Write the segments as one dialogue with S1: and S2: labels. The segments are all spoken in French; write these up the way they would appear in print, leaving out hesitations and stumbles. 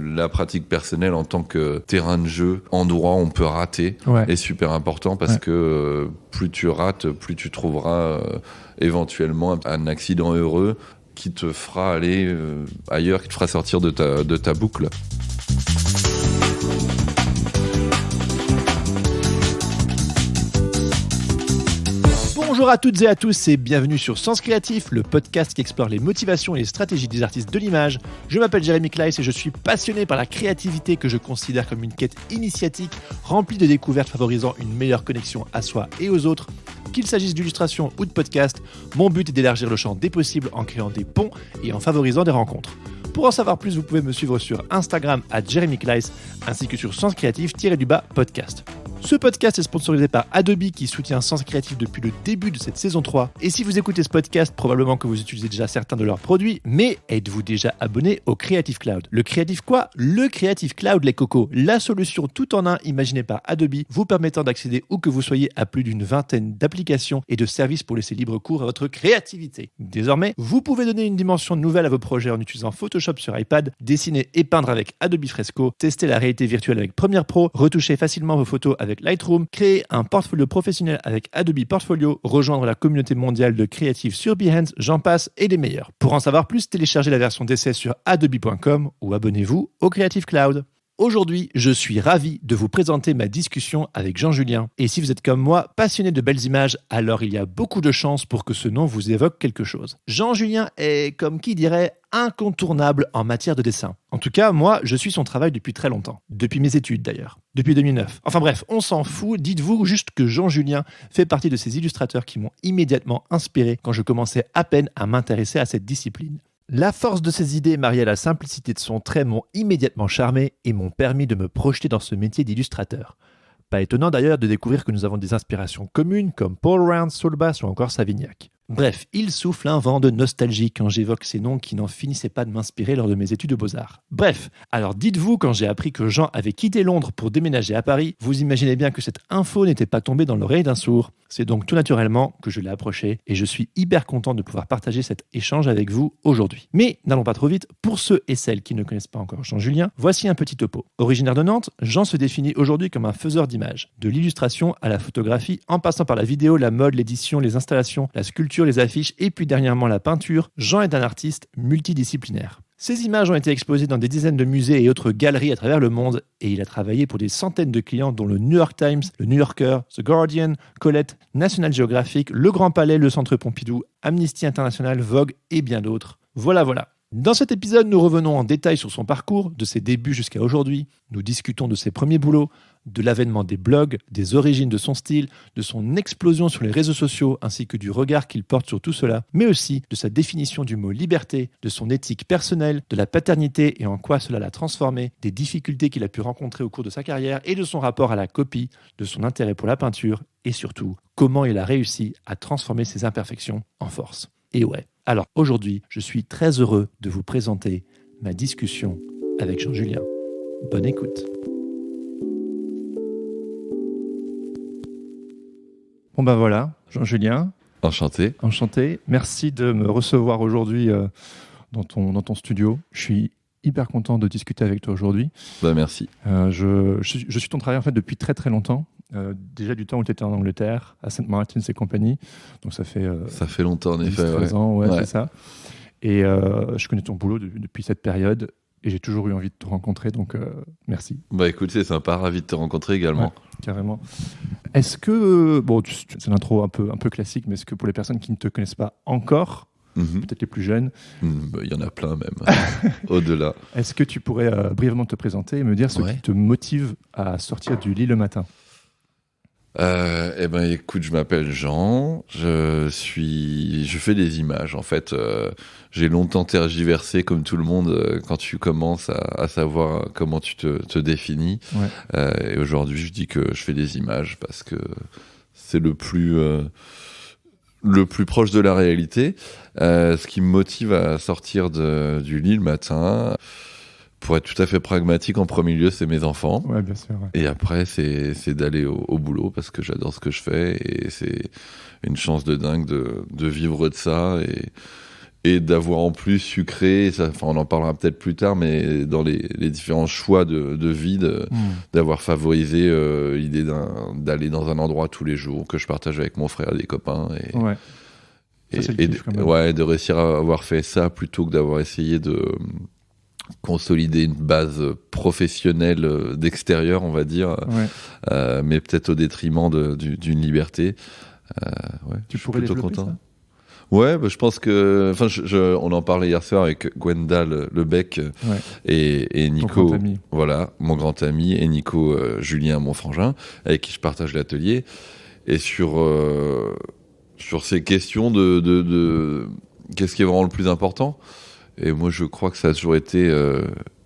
S1: La pratique personnelle en tant que terrain de jeu, endroit où on peut rater, est super important parce que plus tu rates, plus tu trouveras éventuellement un accident heureux qui te fera aller ailleurs, qui te fera sortir de ta boucle.
S2: Bonjour à toutes et à tous et bienvenue sur Sens Créatif, le podcast qui explore les motivations et les stratégies des artistes de l'image. Je m'appelle Jérémy Kleiss et je suis passionné par la créativité que je considère comme une quête initiatique remplie de découvertes favorisant une meilleure connexion à soi et aux autres. Qu'il s'agisse d'illustration ou de podcast, mon but est d'élargir le champ des possibles en créant des ponts et en favorisant des rencontres. Pour en savoir plus, vous pouvez me suivre sur Instagram @JérémyKleiss ainsi que sur Sens Créatif-podcast. Ce podcast est sponsorisé par Adobe qui soutient Sens Créatif depuis le début de cette saison 3. Et si vous écoutez ce podcast, probablement que vous utilisez déjà certains de leurs produits, mais êtes-vous déjà abonné au Creative Cloud ? Le Creative quoi ? Le Creative Cloud, les cocos, la solution tout en un imaginée par Adobe, vous permettant d'accéder où que vous soyez à plus d'une vingtaine d'applications et de services pour laisser libre cours à votre créativité. Désormais, vous pouvez donner une dimension nouvelle à vos projets en utilisant Photoshop sur iPad, dessiner et peindre avec Adobe Fresco, tester la réalité virtuelle avec Premiere Pro, retoucher facilement vos photos avec Lightroom, créer un portfolio professionnel avec Adobe Portfolio, rejoindre la communauté mondiale de créatifs sur Behance, j'en passe et les meilleurs. Pour en savoir plus, téléchargez la version d'essai sur adobe.com ou abonnez-vous au Creative Cloud. Aujourd'hui, je suis ravi de vous présenter ma discussion avec Jean Julien. Et si vous êtes comme moi, passionné de belles images, alors il y a beaucoup de chances pour que ce nom vous évoque quelque chose. Jean Julien est, comme qui dirait, incontournable en matière de dessin. En tout cas, moi, je suis son travail depuis très longtemps. Depuis mes études d'ailleurs. Depuis 2009. Enfin bref, on s'en fout. Dites-vous juste que Jean Julien fait partie de ces illustrateurs qui m'ont immédiatement inspiré quand je commençais à peine à m'intéresser à cette discipline. La force de ses idées mariée à la simplicité de son trait m'ont immédiatement charmé et m'ont permis de me projeter dans ce métier d'illustrateur. Pas étonnant d'ailleurs de découvrir que nous avons des inspirations communes comme Paul Rand, Saul Bass ou encore Savignac. Bref, il souffle un vent de nostalgie quand j'évoque ces noms qui n'en finissaient pas de m'inspirer lors de mes études de beaux-arts. Bref, alors dites-vous, quand j'ai appris que Jean avait quitté Londres pour déménager à Paris, vous imaginez bien que cette info n'était pas tombée dans l'oreille d'un sourd. C'est donc tout naturellement que je l'ai approché et je suis hyper content de pouvoir partager cet échange avec vous aujourd'hui. Mais n'allons pas trop vite, pour ceux et celles qui ne connaissent pas encore Jean Julien, voici un petit topo. Originaire de Nantes, Jean se définit aujourd'hui comme un faiseur d'images, de l'illustration à la photographie, en passant par la vidéo, la mode, l'édition, les installations, la sculpture, les affiches et puis dernièrement la peinture. Jean est un artiste multidisciplinaire. Ces images ont été exposées dans des dizaines de musées et autres galeries à travers le monde et il a travaillé pour des centaines de clients dont le New York Times, le New Yorker, The Guardian, Colette, National Geographic, le Grand Palais, le Centre Pompidou, Amnesty International, Vogue et bien d'autres. Voilà. Dans cet épisode, nous revenons en détail sur son parcours, de ses débuts jusqu'à aujourd'hui. Nous discutons de ses premiers boulots, de l'avènement des blogs, des origines de son style, de son explosion sur les réseaux sociaux ainsi que du regard qu'il porte sur tout cela, mais aussi de sa définition du mot liberté, de son éthique personnelle, de la paternité et en quoi cela l'a transformé, des difficultés qu'il a pu rencontrer au cours de sa carrière et de son rapport à la copie, de son intérêt pour la peinture et surtout, comment il a réussi à transformer ses imperfections en force. Et ouais. Alors aujourd'hui, je suis très heureux de vous présenter ma discussion avec Jean Julien. Bonne écoute. Bon ben voilà, Jean Julien.
S1: Enchanté.
S2: Merci de me recevoir aujourd'hui dans ton studio. Je suis hyper content de discuter avec toi aujourd'hui.
S1: Merci.
S2: Je suis ton travail en fait depuis très très longtemps. Déjà du temps où tu étais en Angleterre, à St. Martin's et compagnie. Donc ça fait
S1: longtemps en effet.
S2: 13 ans, ouais, c'est ça. Et je connais ton boulot depuis cette période et j'ai toujours eu envie de te rencontrer, donc merci.
S1: Bah écoute, c'est sympa, ravi de te rencontrer également.
S2: Ouais, carrément. Est-ce que, c'est l'intro un peu classique, mais est-ce que pour les personnes qui ne te connaissent pas encore, peut-être les plus jeunes,
S1: il y en a plein même, au-delà.
S2: Est-ce que tu pourrais brièvement te présenter et me dire ce qui te motive à sortir du lit le matin ?
S1: Écoute, je m'appelle Jean, je fais des images en fait. J'ai longtemps tergiversé comme tout le monde quand tu commences à savoir comment tu te définis. Et aujourd'hui, je dis que je fais des images parce que c'est le plus proche de la réalité. Ce qui me motive à sortir du lit le matin, pour être tout à fait pragmatique, en premier lieu, c'est mes enfants.
S2: Ouais, bien sûr. Ouais.
S1: Et après, c'est d'aller au boulot parce que j'adore ce que je fais et c'est une chance de dingue de vivre de ça et d'avoir en plus su créer, on en parlera peut-être plus tard, mais dans les différents choix de vie, d'avoir favorisé l'idée d'aller dans un endroit tous les jours que je partage avec mon frère et des copains. De réussir à avoir fait ça plutôt que d'avoir essayé de consolider une base professionnelle d'extérieur, on va dire, mais peut-être au détriment d'une liberté.
S2: Tu pourrais
S1: plutôt
S2: développer
S1: content.
S2: Ça
S1: Ouais, bah, je pense que, on en parlait hier soir avec Gwenda Lebec et Nico, mon grand ami, et Nico Julien, mon frangin, avec qui je partage l'atelier, et sur ces questions de qu'est-ce qui est vraiment le plus important. Et moi, je crois que ça a toujours été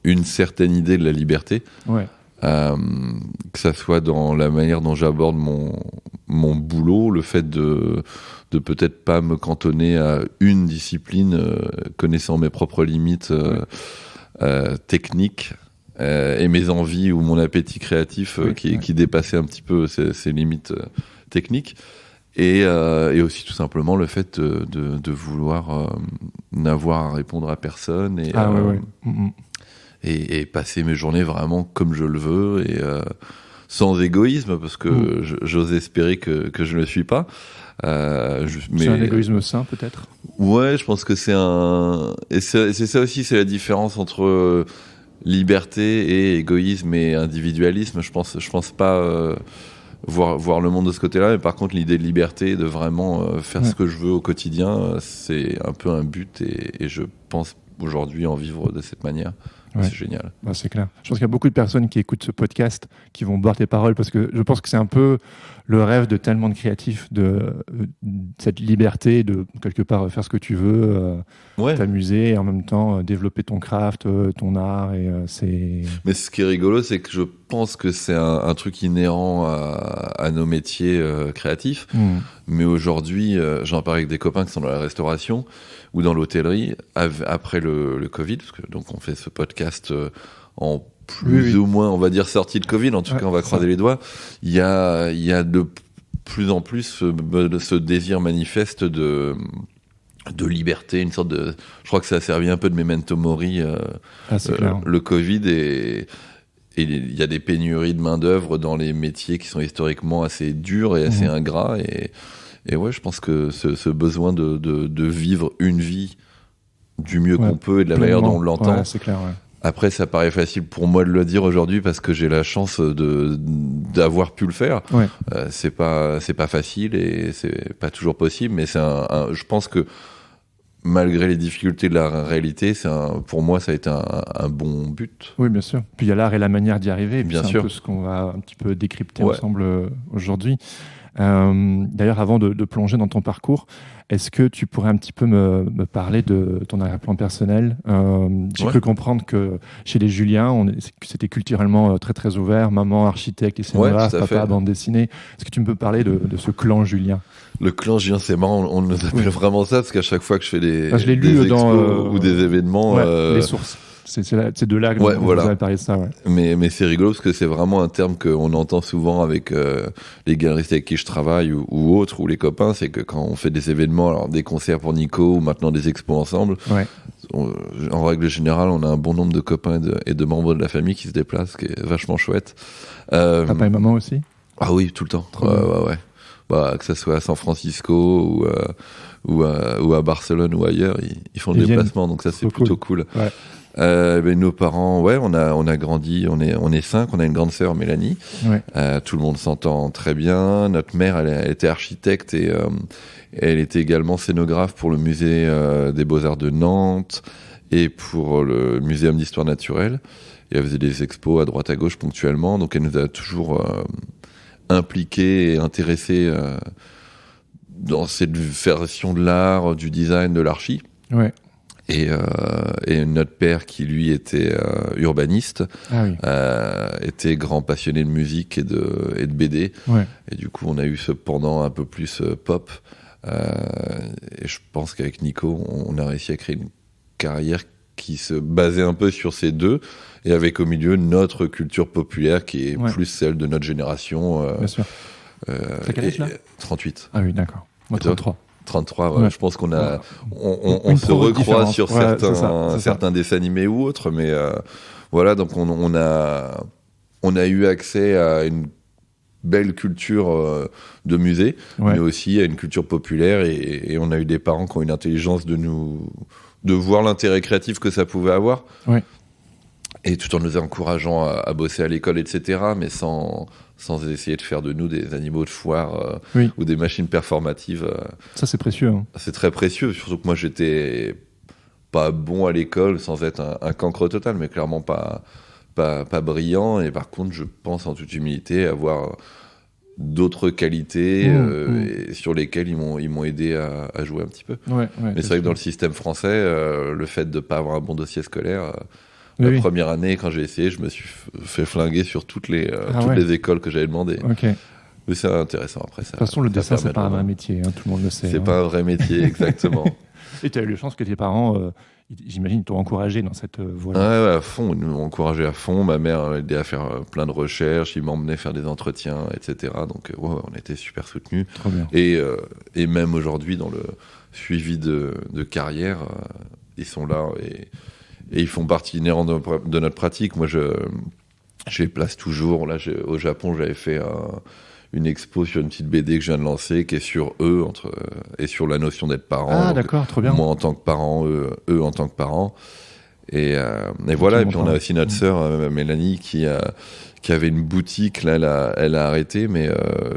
S1: une certaine idée de la liberté. Que ça soit dans la manière dont j'aborde mon boulot, le fait de peut-être pas me cantonner à une discipline, connaissant mes propres limites techniques et mes envies ou mon appétit créatif qui dépassait un petit peu ces limites techniques. Et aussi tout simplement le fait de vouloir n'avoir à répondre à personne et passer mes journées vraiment comme je le veux et sans égoïsme, parce que j'ose espérer que je ne le suis pas.
S2: C'est un égoïsme sain, peut-être.
S1: Ouais, je pense que c'est ça aussi, c'est la différence entre liberté et égoïsme et individualisme. Je pense pas voir le monde de ce côté-là, mais par contre l'idée de liberté, de vraiment faire ce que je veux au quotidien, c'est un peu un but, et je pense aujourd'hui en vivre de cette manière. C'est génial.
S2: C'est clair. Je pense qu'il y a beaucoup de personnes qui écoutent ce podcast qui vont boire tes paroles, parce que je pense que c'est un peu le rêve de tellement de créatifs, de cette liberté de quelque part faire ce que tu veux, t'amuser et en même temps développer ton craft, ton art.
S1: Mais ce qui est rigolo, c'est que je pense que c'est un truc inhérent à nos métiers créatifs. Mais aujourd'hui, j'en parle avec des copains qui sont dans la restauration ou dans l'hôtellerie après le Covid, parce que donc on fait ce podcast en plus ou moins, on va dire, sorti de Covid. En tout cas, on va croiser les doigts. Il y a de plus en plus ce désir manifeste de liberté, une sorte de... Je crois que ça a servi un peu de memento mori, le Covid, et il y a des pénuries de main-d'œuvre dans les métiers qui sont historiquement assez durs et assez ingrats. Et ouais, je pense que ce besoin de vivre une vie du mieux qu'on peut et de la manière dont on l'entend.
S2: C'est clair,
S1: Après, ça paraît facile pour moi de le dire aujourd'hui parce que j'ai la chance d'avoir pu le faire. C'est pas facile et c'est pas toujours possible, mais je pense que malgré les difficultés de la réalité, pour moi, ça a été un bon but.
S2: Oui, bien sûr. Puis il y a l'art et la manière d'y arriver.
S1: Bien
S2: sûr.
S1: C'est
S2: un peu ce qu'on va un petit peu décrypter ensemble aujourd'hui. D'ailleurs, avant de plonger dans ton parcours, est-ce que tu pourrais un petit peu me parler de ton arrière-plan personnel ? J'ai cru comprendre que chez les Julien, c'était culturellement très très ouvert, maman architecte et scénographe, papa bande dessinée. Est-ce que tu peux me parler de ce clan Julien ?
S1: Le clan Julien, c'est marrant, on nous appelle vraiment ça, parce qu'à chaque fois que je fais des
S2: expos
S1: ou des événements...
S2: les sources. C'est de là que vous avez parlé de ça.
S1: Mais c'est rigolo parce que c'est vraiment un terme qu'on entend souvent avec les galeristes avec qui je travaille ou autres, ou les copains. C'est que quand on fait des événements, alors des concerts pour Nico ou maintenant des expos ensemble, en règle générale, on a un bon nombre de copains et de membres de la famille qui se déplacent, ce qui est vachement chouette.
S2: Papa et maman aussi ?
S1: Ah oui, tout le temps. Ouais. Que ça soit à San Francisco ou à Barcelone ou ailleurs, ils font le déplacement, donc ça c'est plutôt cool. Nos parents, on a grandi, on est 5, on a une grande sœur, Mélanie. Tout le monde s'entend très bien. Notre mère, elle était architecte et elle était également scénographe pour le musée des Beaux-Arts de Nantes et pour le Muséum d'Histoire Naturelle. Et elle faisait des expos à droite à gauche ponctuellement, donc elle nous a toujours impliqués et intéressés dans cette version de l'art, du design, de l'archi. Et notre père, qui lui était urbaniste, était grand passionné de musique et de BD. Et du coup, on a eu ce pendant un peu plus pop. Et je pense qu'avec Nico, on a réussi à créer une carrière qui se basait un peu sur ces deux, et avec au milieu notre culture populaire qui est plus celle de notre génération.
S2: Bien sûr. T'as quel âge là ?
S1: 38.
S2: Ah oui, d'accord. Moi, 33.
S1: 33,
S2: Ouais.
S1: je pense qu'on a,
S2: Une
S1: on se
S2: promo
S1: recroise
S2: différente.
S1: sur
S2: Ouais, c'est ça.
S1: certains dessins animés ou autres, mais voilà, donc on a eu accès à une belle culture de musée,
S2: Ouais.
S1: mais aussi à une culture populaire, et on a eu des parents qui ont une intelligence de voir l'intérêt créatif que ça pouvait avoir,
S2: Ouais.
S1: et tout en nous encourageant à bosser à l'école, etc., mais sans essayer de faire de nous des animaux de foire
S2: Oui.
S1: ou des machines performatives.
S2: Ça, c'est précieux. Hein.
S1: C'est très précieux, surtout que moi j'étais pas bon à l'école sans être un cancre total, mais clairement pas brillant, et par contre je pense en toute humilité avoir d'autres qualités et sur lesquelles ils m'ont aidé à jouer un petit peu.
S2: Ouais,
S1: Mais c'est vrai que dans le système français, le fait de pas avoir un bon dossier scolaire,
S2: Oui,
S1: la
S2: oui.
S1: première année quand j'ai essayé, je me suis fait flinguer sur toutes les
S2: ouais.
S1: les écoles que j'avais demandé.
S2: Ok. De
S1: Mais c'est intéressant après ça.
S2: toute façon, le
S1: ça
S2: dessin, c'est
S1: permet
S2: pas un
S1: de-
S2: vrai métier. Hein, tout le monde le sait.
S1: C'est
S2: hein.
S1: pas un vrai métier, exactement.
S2: Et tu as eu la chance que tes parents, j'imagine, t'ont encouragé dans cette voie-là.
S1: Ouais, à fond, ils nous encourageaient à fond. Ma mère aidait à faire plein de recherches, ils m'emmenaient faire des entretiens, etc. Donc, on était super soutenus.
S2: Trop bien.
S1: Et même aujourd'hui, dans le suivi de carrière, ils sont là et ils font partie inhérente de notre pratique. Moi, je les place toujours. Là, au Japon, j'avais fait une expo sur une petite BD que je viens de lancer, qui est sur eux et sur la notion d'être parent.
S2: Ah,
S1: Donc,
S2: d'accord, trop bien.
S1: moi en tant que parent, eux en tant que parents. Et voilà. Et puis on a aussi notre sœur Mélanie qui avait une boutique. Là, elle a arrêté, mais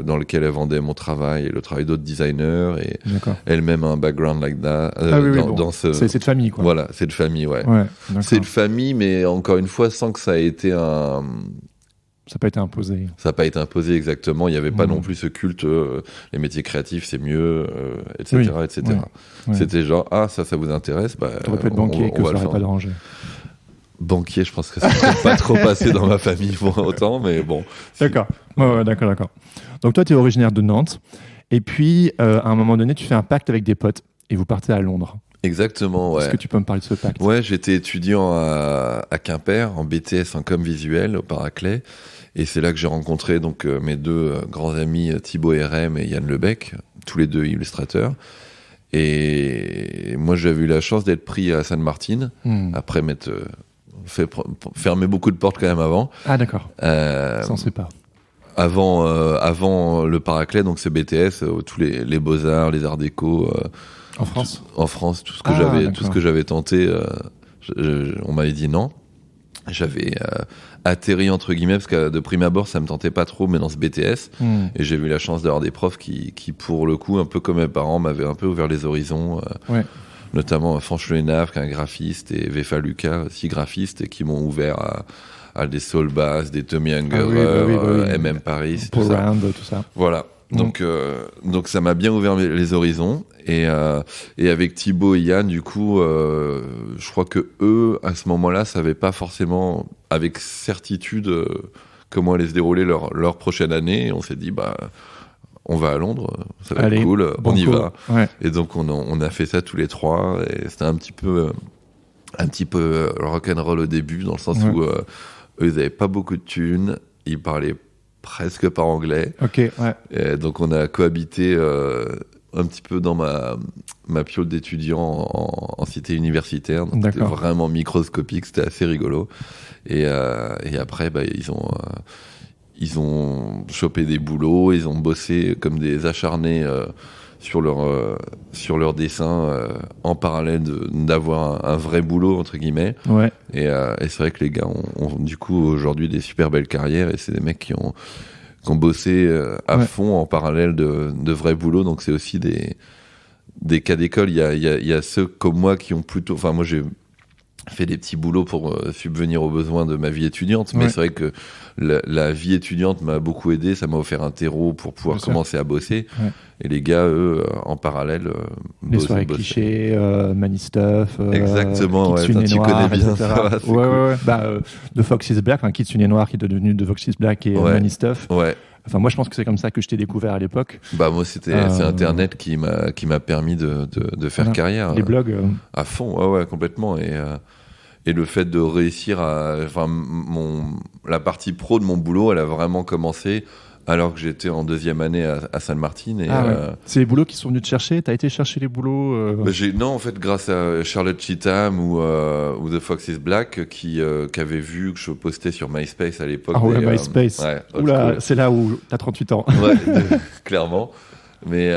S1: dans lequel elle vendait mon travail et le travail d'autres designers. Et
S2: D'accord.
S1: elle-même a un background like that. Dans ce...
S2: C'est de famille, quoi.
S1: Voilà, c'est de famille, ouais.
S2: Ouais, d'accord.
S1: C'est de famille, mais encore une fois, sans que ça ait été un.
S2: Ça n'a pas été imposé.
S1: Ça n'a pas été imposé exactement. Il n'y avait pas non plus ce culte. Les métiers créatifs, c'est mieux, etc.,
S2: Oui,
S1: etc.
S2: ouais.
S1: C'était genre, ça vous intéresse,
S2: T'aurais pu être banquier, que ça n'aurait pas dérangé.
S1: Banquier, je pense que ça ne pas trop passé dans ma famille pour autant, mais bon.
S2: D'accord. Ouais, d'accord. Donc toi, tu es originaire de Nantes. Et puis, à un moment donné, tu fais un pacte avec des potes et vous partez à Londres.
S1: Exactement, ouais.
S2: Est-ce que tu peux me parler de ce pacte ?
S1: Ouais, j'étais étudiant à Quimper, en BTS en com visuel, au Paraclet. Et c'est là que j'ai rencontré donc mes deux grands amis, Thibaut RM et Yann Lebec, tous les deux illustrateurs. Et moi, j'avais eu la chance d'être pris à Sainte-Martine, après m'être fermé beaucoup de portes quand même avant.
S2: Ah, d'accord. Ça, on ne sait pas.
S1: Avant le Paraclet, donc c'est BTS, tous les beaux-arts, les arts déco.
S2: En France ?
S1: En France, tout ce que j'avais tenté, on m'avait dit non. J'avais atterri entre guillemets parce que de prime abord ça me tentait pas trop, mais dans ce BTS, et j'ai eu la chance d'avoir des profs qui pour le coup, un peu comme mes parents, m'avaient un peu ouvert les horizons. Notamment Franche Lenave, qui est un graphiste, et Vefa Lucas, aussi graphiste, et qui m'ont ouvert à des Saul Bass, des Tommy Ungerer, MM Paris,
S2: tout ça.
S1: Voilà. Donc ça m'a bien ouvert les horizons, et avec Thibaut et Yann, du coup, je crois que eux, à ce moment-là, savaient pas forcément avec certitude comment allait se dérouler leur prochaine année. Et on s'est dit, on va à Londres, ça va être cool, on y va.
S2: Ouais.
S1: Et donc on a fait ça tous les trois, et c'était un petit peu rock'n'roll au début, dans le sens où eux, ils avaient pas beaucoup de thunes, ils parlaient presque pas anglais.
S2: Ok, ouais.
S1: Et donc on a cohabité un petit peu dans ma piole d'étudiant en cité universitaire. Donc c'était vraiment microscopique, c'était assez rigolo. Et après, ils ont chopé des boulots, ils ont bossé comme des acharnés sur leur dessin en parallèle d'avoir un vrai boulot entre guillemets.
S2: Ouais.
S1: Et c'est vrai que les gars ont du coup aujourd'hui des super belles carrières, et c'est des mecs qui ont bossé à fond en parallèle de vrais boulots. Donc c'est aussi des cas d'école. Il y a ceux comme moi qui ont plutôt, enfin moi j'ai fait des petits boulots pour subvenir aux besoins de ma vie étudiante, mais c'est vrai que la vie étudiante m'a beaucoup aidé, ça m'a offert un terreau pour pouvoir commencer à bosser. Et les gars, eux, en parallèle,
S2: les soirées clichés, Manistuff,
S1: exactement,
S2: Kitsune
S1: tu
S2: Noir,
S1: connais bien
S2: etc.
S1: ça.
S2: Cool. The Fox is Black, Kitsune Noir qui est devenu The Fox is Black et Manistuff.
S1: Ouais.
S2: Enfin, moi, je pense que c'est comme ça que je t'ai découvert à l'époque.
S1: Moi, c'est Internet qui m'a permis de faire carrière.
S2: Les blogs.
S1: À fond, ouais, complètement. Et le fait de réussir la partie pro de mon boulot, elle a vraiment commencé alors que j'étais en 2e année à San Martin. Et,
S2: c'est les boulots qui sont venus te chercher? T'as été chercher les boulots
S1: Non, en fait, grâce à Charlotte Cheatham ou The Fox is Black qui avait vu que je postais sur MySpace à l'époque.
S2: Ah ouais, MySpace. Oula, c'est là où t'as 38 ans.
S1: Ouais, clairement. Mais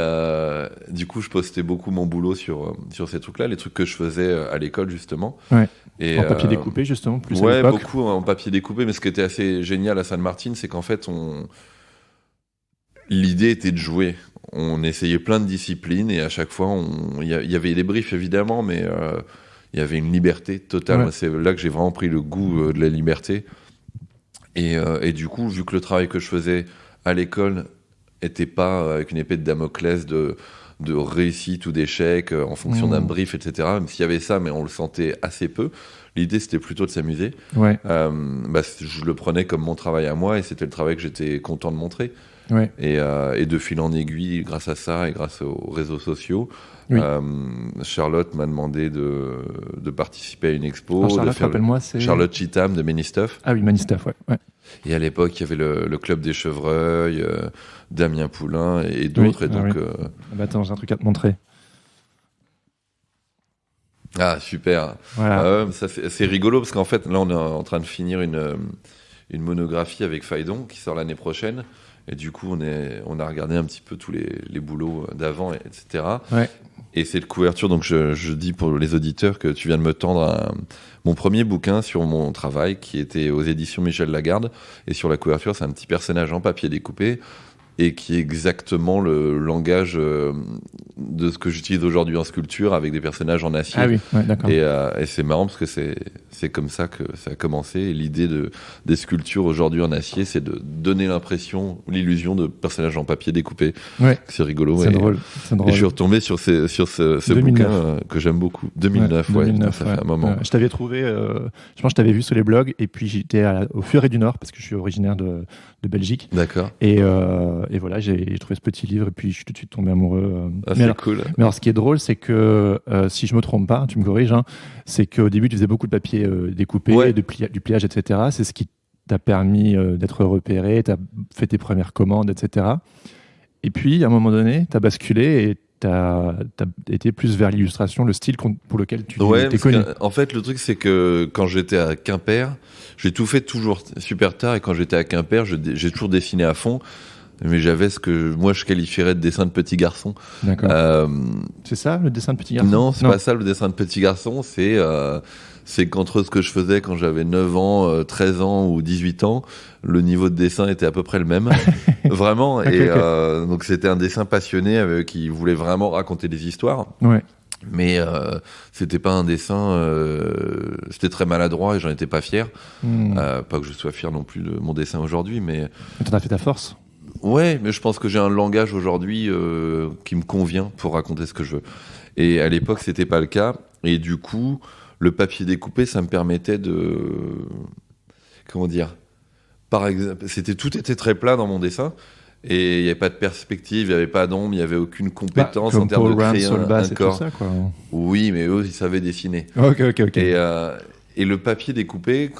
S1: du coup, je postais beaucoup mon boulot sur ces trucs-là, les trucs que je faisais à l'école, justement.
S2: Ouais.
S1: Et,
S2: en papier découpé, justement, plus à
S1: ouais,
S2: l'époque.
S1: beaucoup en papier découpé. Mais ce qui était assez génial à San Martin, c'est qu'en fait, l'idée était de jouer. On essayait plein de disciplines et à chaque fois, il y avait des briefs, évidemment, mais il y avait une liberté totale.
S2: Ouais.
S1: Moi, c'est là que j'ai vraiment pris le goût de la liberté. Et du coup, vu que le travail que je faisais à l'école était pas avec une épée de Damoclès de réussite ou d'échec en fonction d'un brief, etc. Même s'il y avait ça, mais on le sentait assez peu. L'idée, c'était plutôt de s'amuser.
S2: Ouais.
S1: Je le prenais comme mon travail à moi et c'était le travail que j'étais content de montrer.
S2: Ouais.
S1: Et de fil en aiguille, grâce à ça et grâce aux réseaux sociaux,
S2: Oui.
S1: Charlotte m'a demandé de participer à une expo.
S2: Alors, Charlotte, rappelle-moi, c'est...
S1: Charlotte Cheatham de Many Stuff.
S2: Ah oui, Many Stuff, ouais.
S1: Et à l'époque, il y avait le Club des Chevreuils, Damien Poulain et d'autres.
S2: Oui,
S1: et donc,
S2: attends, j'ai un truc à te montrer.
S1: Ah, super.
S2: Voilà.
S1: C'est rigolo parce qu'en fait, là, on est en train de finir une monographie avec Phaidon qui sort l'année prochaine. Et du coup, on a regardé un petit peu tous les boulots d'avant, etc.
S2: Ouais.
S1: Et c'est de couverture, donc je dis pour les auditeurs que tu viens de me tendre mon premier bouquin sur mon travail qui était aux éditions Michel Lagarde. Et sur la couverture, c'est un petit personnage en papier découpé et qui est exactement le langage de ce que j'utilise aujourd'hui en sculpture avec des personnages en acier.
S2: Ah oui, ouais, d'accord.
S1: Et c'est marrant parce que c'est comme ça que ça a commencé. Et l'idée des sculptures aujourd'hui en acier, c'est de donner l'illusion de personnages en papier découpé.
S2: Ouais.
S1: C'est rigolo.
S2: C'est drôle.
S1: Et je suis retombé sur ce bouquin que j'aime beaucoup. 2009, ouais.
S2: 2009,
S1: Ça fait un moment.
S2: Je t'avais trouvé, je pense que je t'avais vu sur les blogs, et puis j'étais au Furet du Nord, parce que je suis originaire de Belgique.
S1: D'accord.
S2: Et voilà, j'ai trouvé ce petit livre, et puis je suis tout de suite tombé amoureux.
S1: C'est cool.
S2: Mais alors, ce qui est drôle, c'est que, si je me trompe pas, tu me corriges, hein, c'est qu'au début, tu faisais beaucoup de papier découpé,
S1: Ouais.
S2: du pliage, etc. C'est ce qui t'a permis d'être repéré, t'as fait tes premières commandes, etc. Et puis, à un moment donné, t'as basculé et t'as été plus vers l'illustration, le style pour lequel tu t'es connu.
S1: En fait, le truc, c'est que quand j'étais à Quimper, j'ai tout fait toujours super tard, et quand j'étais à Quimper, j'ai toujours dessiné à fond. Mais j'avais ce que moi je qualifierais de dessin de petit garçon.
S2: D'accord. C'est ça, le dessin de petit garçon?
S1: Non, c'est pas ça le dessin de petit garçon. C'est qu'entre ce que je faisais quand j'avais 9 ans, 13 ans ou 18 ans, le niveau de dessin était à peu près le même. Vraiment.
S2: Okay.
S1: Donc c'était un dessin passionné qui voulait vraiment raconter des histoires.
S2: Ouais.
S1: Mais c'était pas un dessin. C'était très maladroit et j'en étais pas fier. Pas que je sois fier non plus de mon dessin aujourd'hui, mais.
S2: T'en as fait ta force.
S1: Ouais, mais je pense que j'ai un langage aujourd'hui qui me convient pour raconter ce que je veux. Et à l'époque, c'était pas le cas. Et du coup, le papier découpé, ça me permettait de... Comment dire ? Par exemple, tout était très plat dans mon dessin. Et il n'y avait pas de perspective, il n'y avait pas d'ombre, il n'y avait aucune compétence en termes de créer un corps.
S2: Tout ça, quoi.
S1: Oui, mais eux, ils savaient dessiner.
S2: Ok.
S1: Et le papier découpé,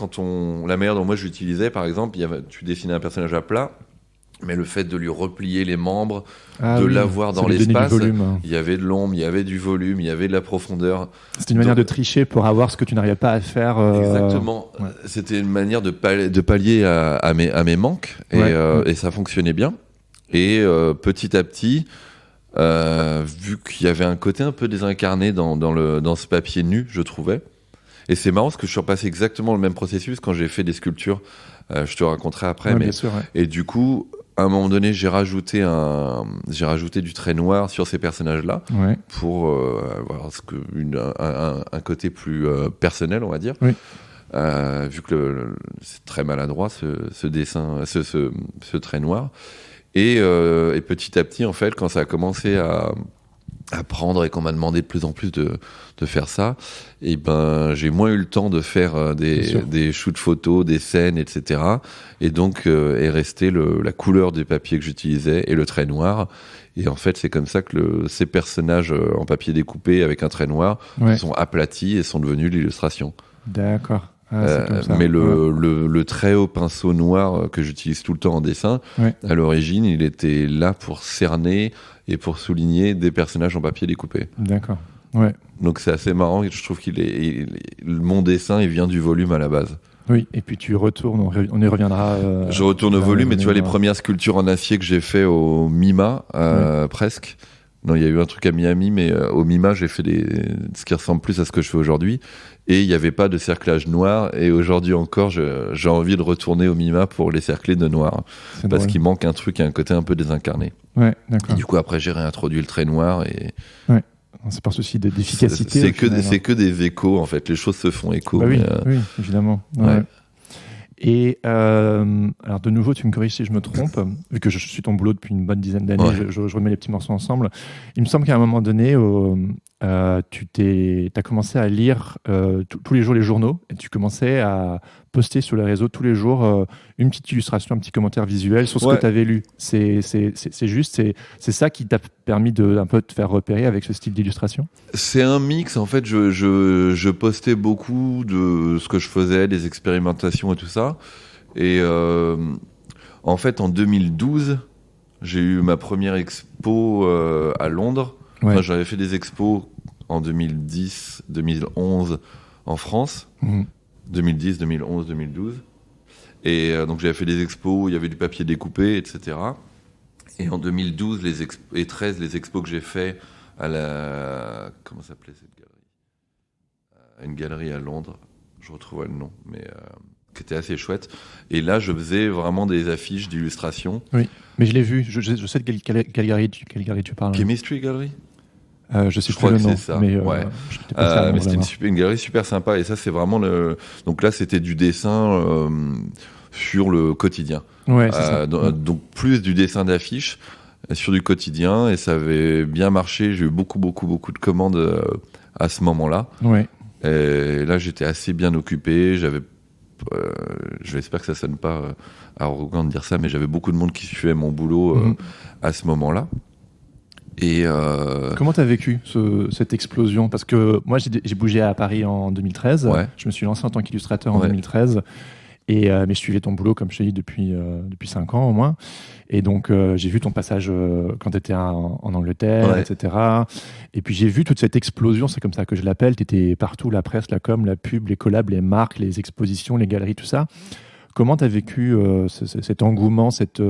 S1: la manière dont moi je l'utilisais, par exemple, tu dessinais un personnage à plat, mais le fait de lui replier les membres, l'avoir dans l'espace, il y avait de l'ombre, il y avait du volume, il y avait de la profondeur.
S2: C'était une manière de tricher pour avoir ce que tu n'arrivais pas à faire.
S1: Exactement. Ouais. C'était une manière de pallier à mes manques, et ça fonctionnait bien. Et petit à petit, vu qu'il y avait un côté un peu désincarné dans ce papier nu, je trouvais. Et c'est marrant parce que je suis repassé exactement le même processus quand j'ai fait des sculptures. Je te raconterai après.
S2: Bien sûr, ouais.
S1: Et du coup, à un moment donné, j'ai rajouté du trait noir sur ces personnages-là pour avoir un côté plus personnel, on va dire.
S2: Oui.
S1: Vu que c'est très maladroit ce dessin, ce trait noir. Et petit à petit, en fait, quand ça a commencé à prendre et qu'on m'a demandé de plus en plus de faire ça, et ben j'ai moins eu le temps de faire des shoots photos, des scènes, etc. Et donc est resté la couleur des papiers que j'utilisais et le trait noir. Et en fait, c'est comme ça que ces personnages en papier découpé avec un trait noir sont aplatis et sont devenus l'illustration.
S2: D'accord. c'est comme ça.
S1: Mais le très haut pinceau noir que j'utilise tout le temps en dessin, à l'origine, il était là pour cerner et pour souligner des personnages en papier découpé.
S2: D'accord. Ouais.
S1: Donc c'est assez marrant. Je trouve mon dessin, il vient du volume à la base.
S2: Oui, et puis tu retournes, on y reviendra.
S1: Je retourne au volume, et tu vois les premières sculptures en acier que j'ai fait au MIMA, presque. Non, il y a eu un truc à Miami, mais au MIMA, j'ai fait ce qui ressemble plus à ce que je fais aujourd'hui. Et il n'y avait pas de cerclage noir. Et aujourd'hui encore, j'ai envie de retourner au MIMA pour les cercler de noir. Parce qu'il manque un truc, un côté un peu désincarné.
S2: Ouais, d'accord.
S1: Et du coup, après, j'ai réintroduit le trait noir.
S2: Ouais. C'est par souci d'efficacité.
S1: C'est que des échos, en fait. Les choses se font écho.
S2: Bah oui, évidemment. Ouais. Et alors de nouveau, tu me corriges si je me trompe, vu que je suis ton boulot depuis une bonne dizaine d'années, je remets les petits morceaux ensemble. Il me semble qu'à un moment donné, tu as commencé à lire tous les jours les journaux, et tu commençais à poster sur les réseaux tous les jours une petite illustration, un petit commentaire visuel sur ce que tu avais lu. C'est juste, c'est ça qui t'a permis de un peu te faire repérer avec ce style d'illustration?
S1: C'est un mix, en fait. Je postais beaucoup de ce que je faisais, des expérimentations et tout ça. Et en fait, en 2012, j'ai eu ma première expo à Londres. Enfin, j'avais fait des expos en 2010, 2011 en France. 2010, 2011, 2012. Et donc j'avais fait des expos où il y avait du papier découpé, etc. Et en 2012 et 13, les expos que j'ai fait à la... Comment s'appelait cette galerie ? Une galerie à Londres, je retrouverai le nom, mais qui était assez chouette. Et là, je faisais vraiment des affiches d'illustration. Oui,
S2: mais je l'ai vu, je sais de quelle galerie tu parles.
S1: Chemistry Gallery ?
S2: Je sais plus le nom,
S1: ça.
S2: Mais
S1: c'était une galerie super sympa, et ça c'est vraiment donc là c'était du dessin sur le quotidien.
S2: Ouais, c'est ça.
S1: Donc plus du dessin d'affiches sur du quotidien, et ça avait bien marché. J'ai eu beaucoup de commandes à ce moment-là.
S2: Ouais.
S1: Et là j'étais assez bien occupé. J'espère que ça sonne pas arrogant de dire ça, mais j'avais beaucoup de monde qui suivait mon boulot à ce moment-là. Et
S2: comment tu as vécu cette explosion? Parce que moi, j'ai bougé à Paris en 2013. Je me suis lancé en tant qu'illustrateur en 2013. Mais je suivais ton boulot, comme je t'ai dit, depuis 5 ans au moins. Et donc, j'ai vu ton passage quand tu étais en Angleterre, etc. Et puis, j'ai vu toute cette explosion, c'est comme ça que je l'appelle. Tu étais partout, la presse, la com, la pub, les collabs, les marques, les expositions, les galeries, tout ça. Comment tu as vécu cet engouement, cette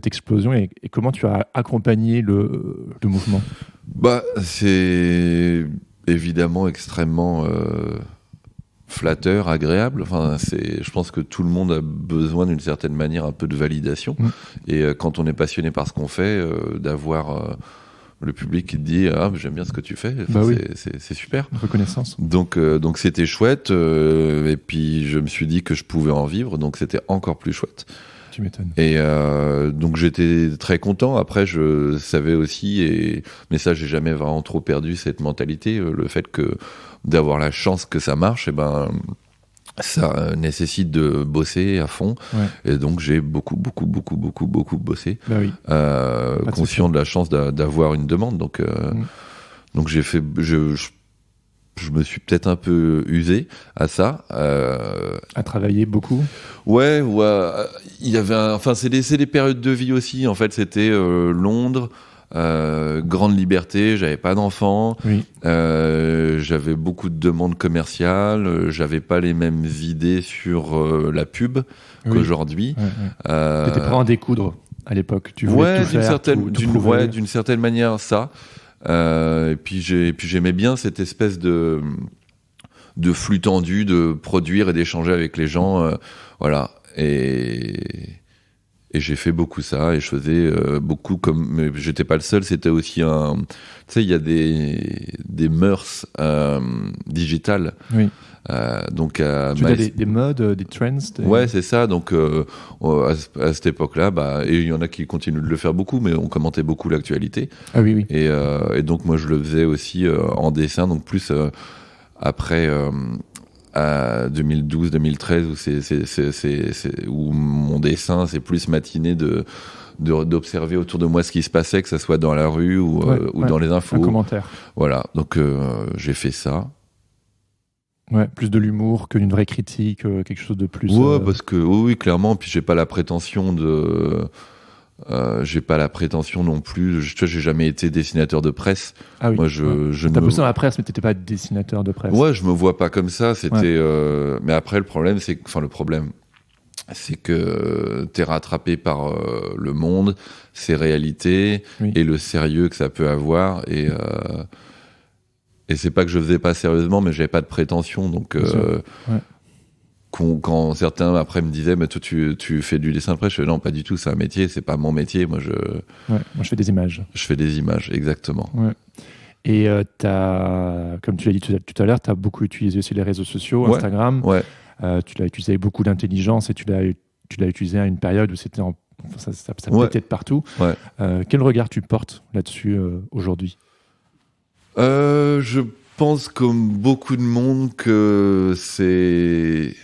S2: explosion, et comment tu as accompagné le mouvement?
S1: C'est évidemment extrêmement flatteur, agréable. Enfin, je pense que tout le monde a besoin d'une certaine manière un peu de validation. Et quand on est passionné par ce qu'on fait, d'avoir le public qui te dit j'aime bien ce que tu fais, c'est super.
S2: Reconnaissance.
S1: Donc c'était chouette, et puis je me suis dit que je pouvais en vivre, donc c'était encore plus chouette.
S2: Tu m'étonnes.
S1: Et donc j'étais très content. Après, je savais aussi, mais ça j'ai jamais vraiment trop perdu cette mentalité, le fait d'avoir la chance que ça marche, ça nécessite de bosser à fond. Et donc j'ai beaucoup bossé, conscient de la chance d'avoir une demande. Donc j'ai fait, je me suis peut-être un peu usé à ça.
S2: À travailler beaucoup.
S1: Ouais. Il y avait c'est des périodes de vie aussi. En fait, c'était Londres. Grande liberté, j'avais pas d'enfants, j'avais beaucoup de demandes commerciales, j'avais pas les mêmes idées sur la pub qu'aujourd'hui.
S2: T'étais prêt à en découdre à l'époque, tu voulais tout faire,
S1: d'une certaine manière ça. Et puis j'aimais bien cette espèce de flux tendu de produire et d'échanger avec les gens, voilà. Et j'ai fait beaucoup ça, et je faisais beaucoup mais j'étais pas le seul, c'était aussi tu sais, il y a des mœurs digitales. Donc
S2: tu as des modes, des trends.
S1: Ouais, c'est ça. Donc à cette époque-là, et il y en a qui continuent de le faire beaucoup, mais on commentait beaucoup l'actualité.
S2: Ah oui.
S1: Et donc moi je le faisais aussi en dessin, donc plus après. À 2012-2013 où mon dessin c'est plus matiné d'observer autour de moi ce qui se passait, que ça soit dans la rue ou dans les infos.
S2: Un commentaire.
S1: Voilà, donc j'ai fait ça.
S2: Ouais, plus de l'humour que d'une vraie critique, quelque chose de plus.
S1: Ouais, parce que oui, clairement. Puis j'ai pas la prétention non plus. Tu vois, j'ai jamais été dessinateur de presse.
S2: Ah oui.
S1: Moi, je
S2: T'as bossé dans la presse, mais t'étais pas dessinateur de presse.
S1: Ouais, je me vois pas comme ça. C'était. Mais après, le problème, c'est que t'es rattrapé par le monde, ses réalités et le sérieux que ça peut avoir. Et c'est pas que je faisais pas sérieusement, mais j'avais pas de prétention. Donc, quand certains après me disaient, mais toi tu fais du dessin de presse, je fais non, pas du tout, c'est un métier, c'est pas mon métier. Moi, je
S2: fais des images.
S1: Je fais des images, exactement.
S2: Ouais. Et comme tu l'as dit tout à l'heure, tu as beaucoup utilisé aussi les réseaux sociaux, Instagram.
S1: Ouais.
S2: Tu l'as utilisé avec beaucoup d'intelligence et tu l'as utilisé à une période où c'était ça pétait de partout.
S1: Ouais.
S2: Quel regard tu portes là-dessus aujourd'hui ?
S1: Je pense comme beaucoup de monde que c'est...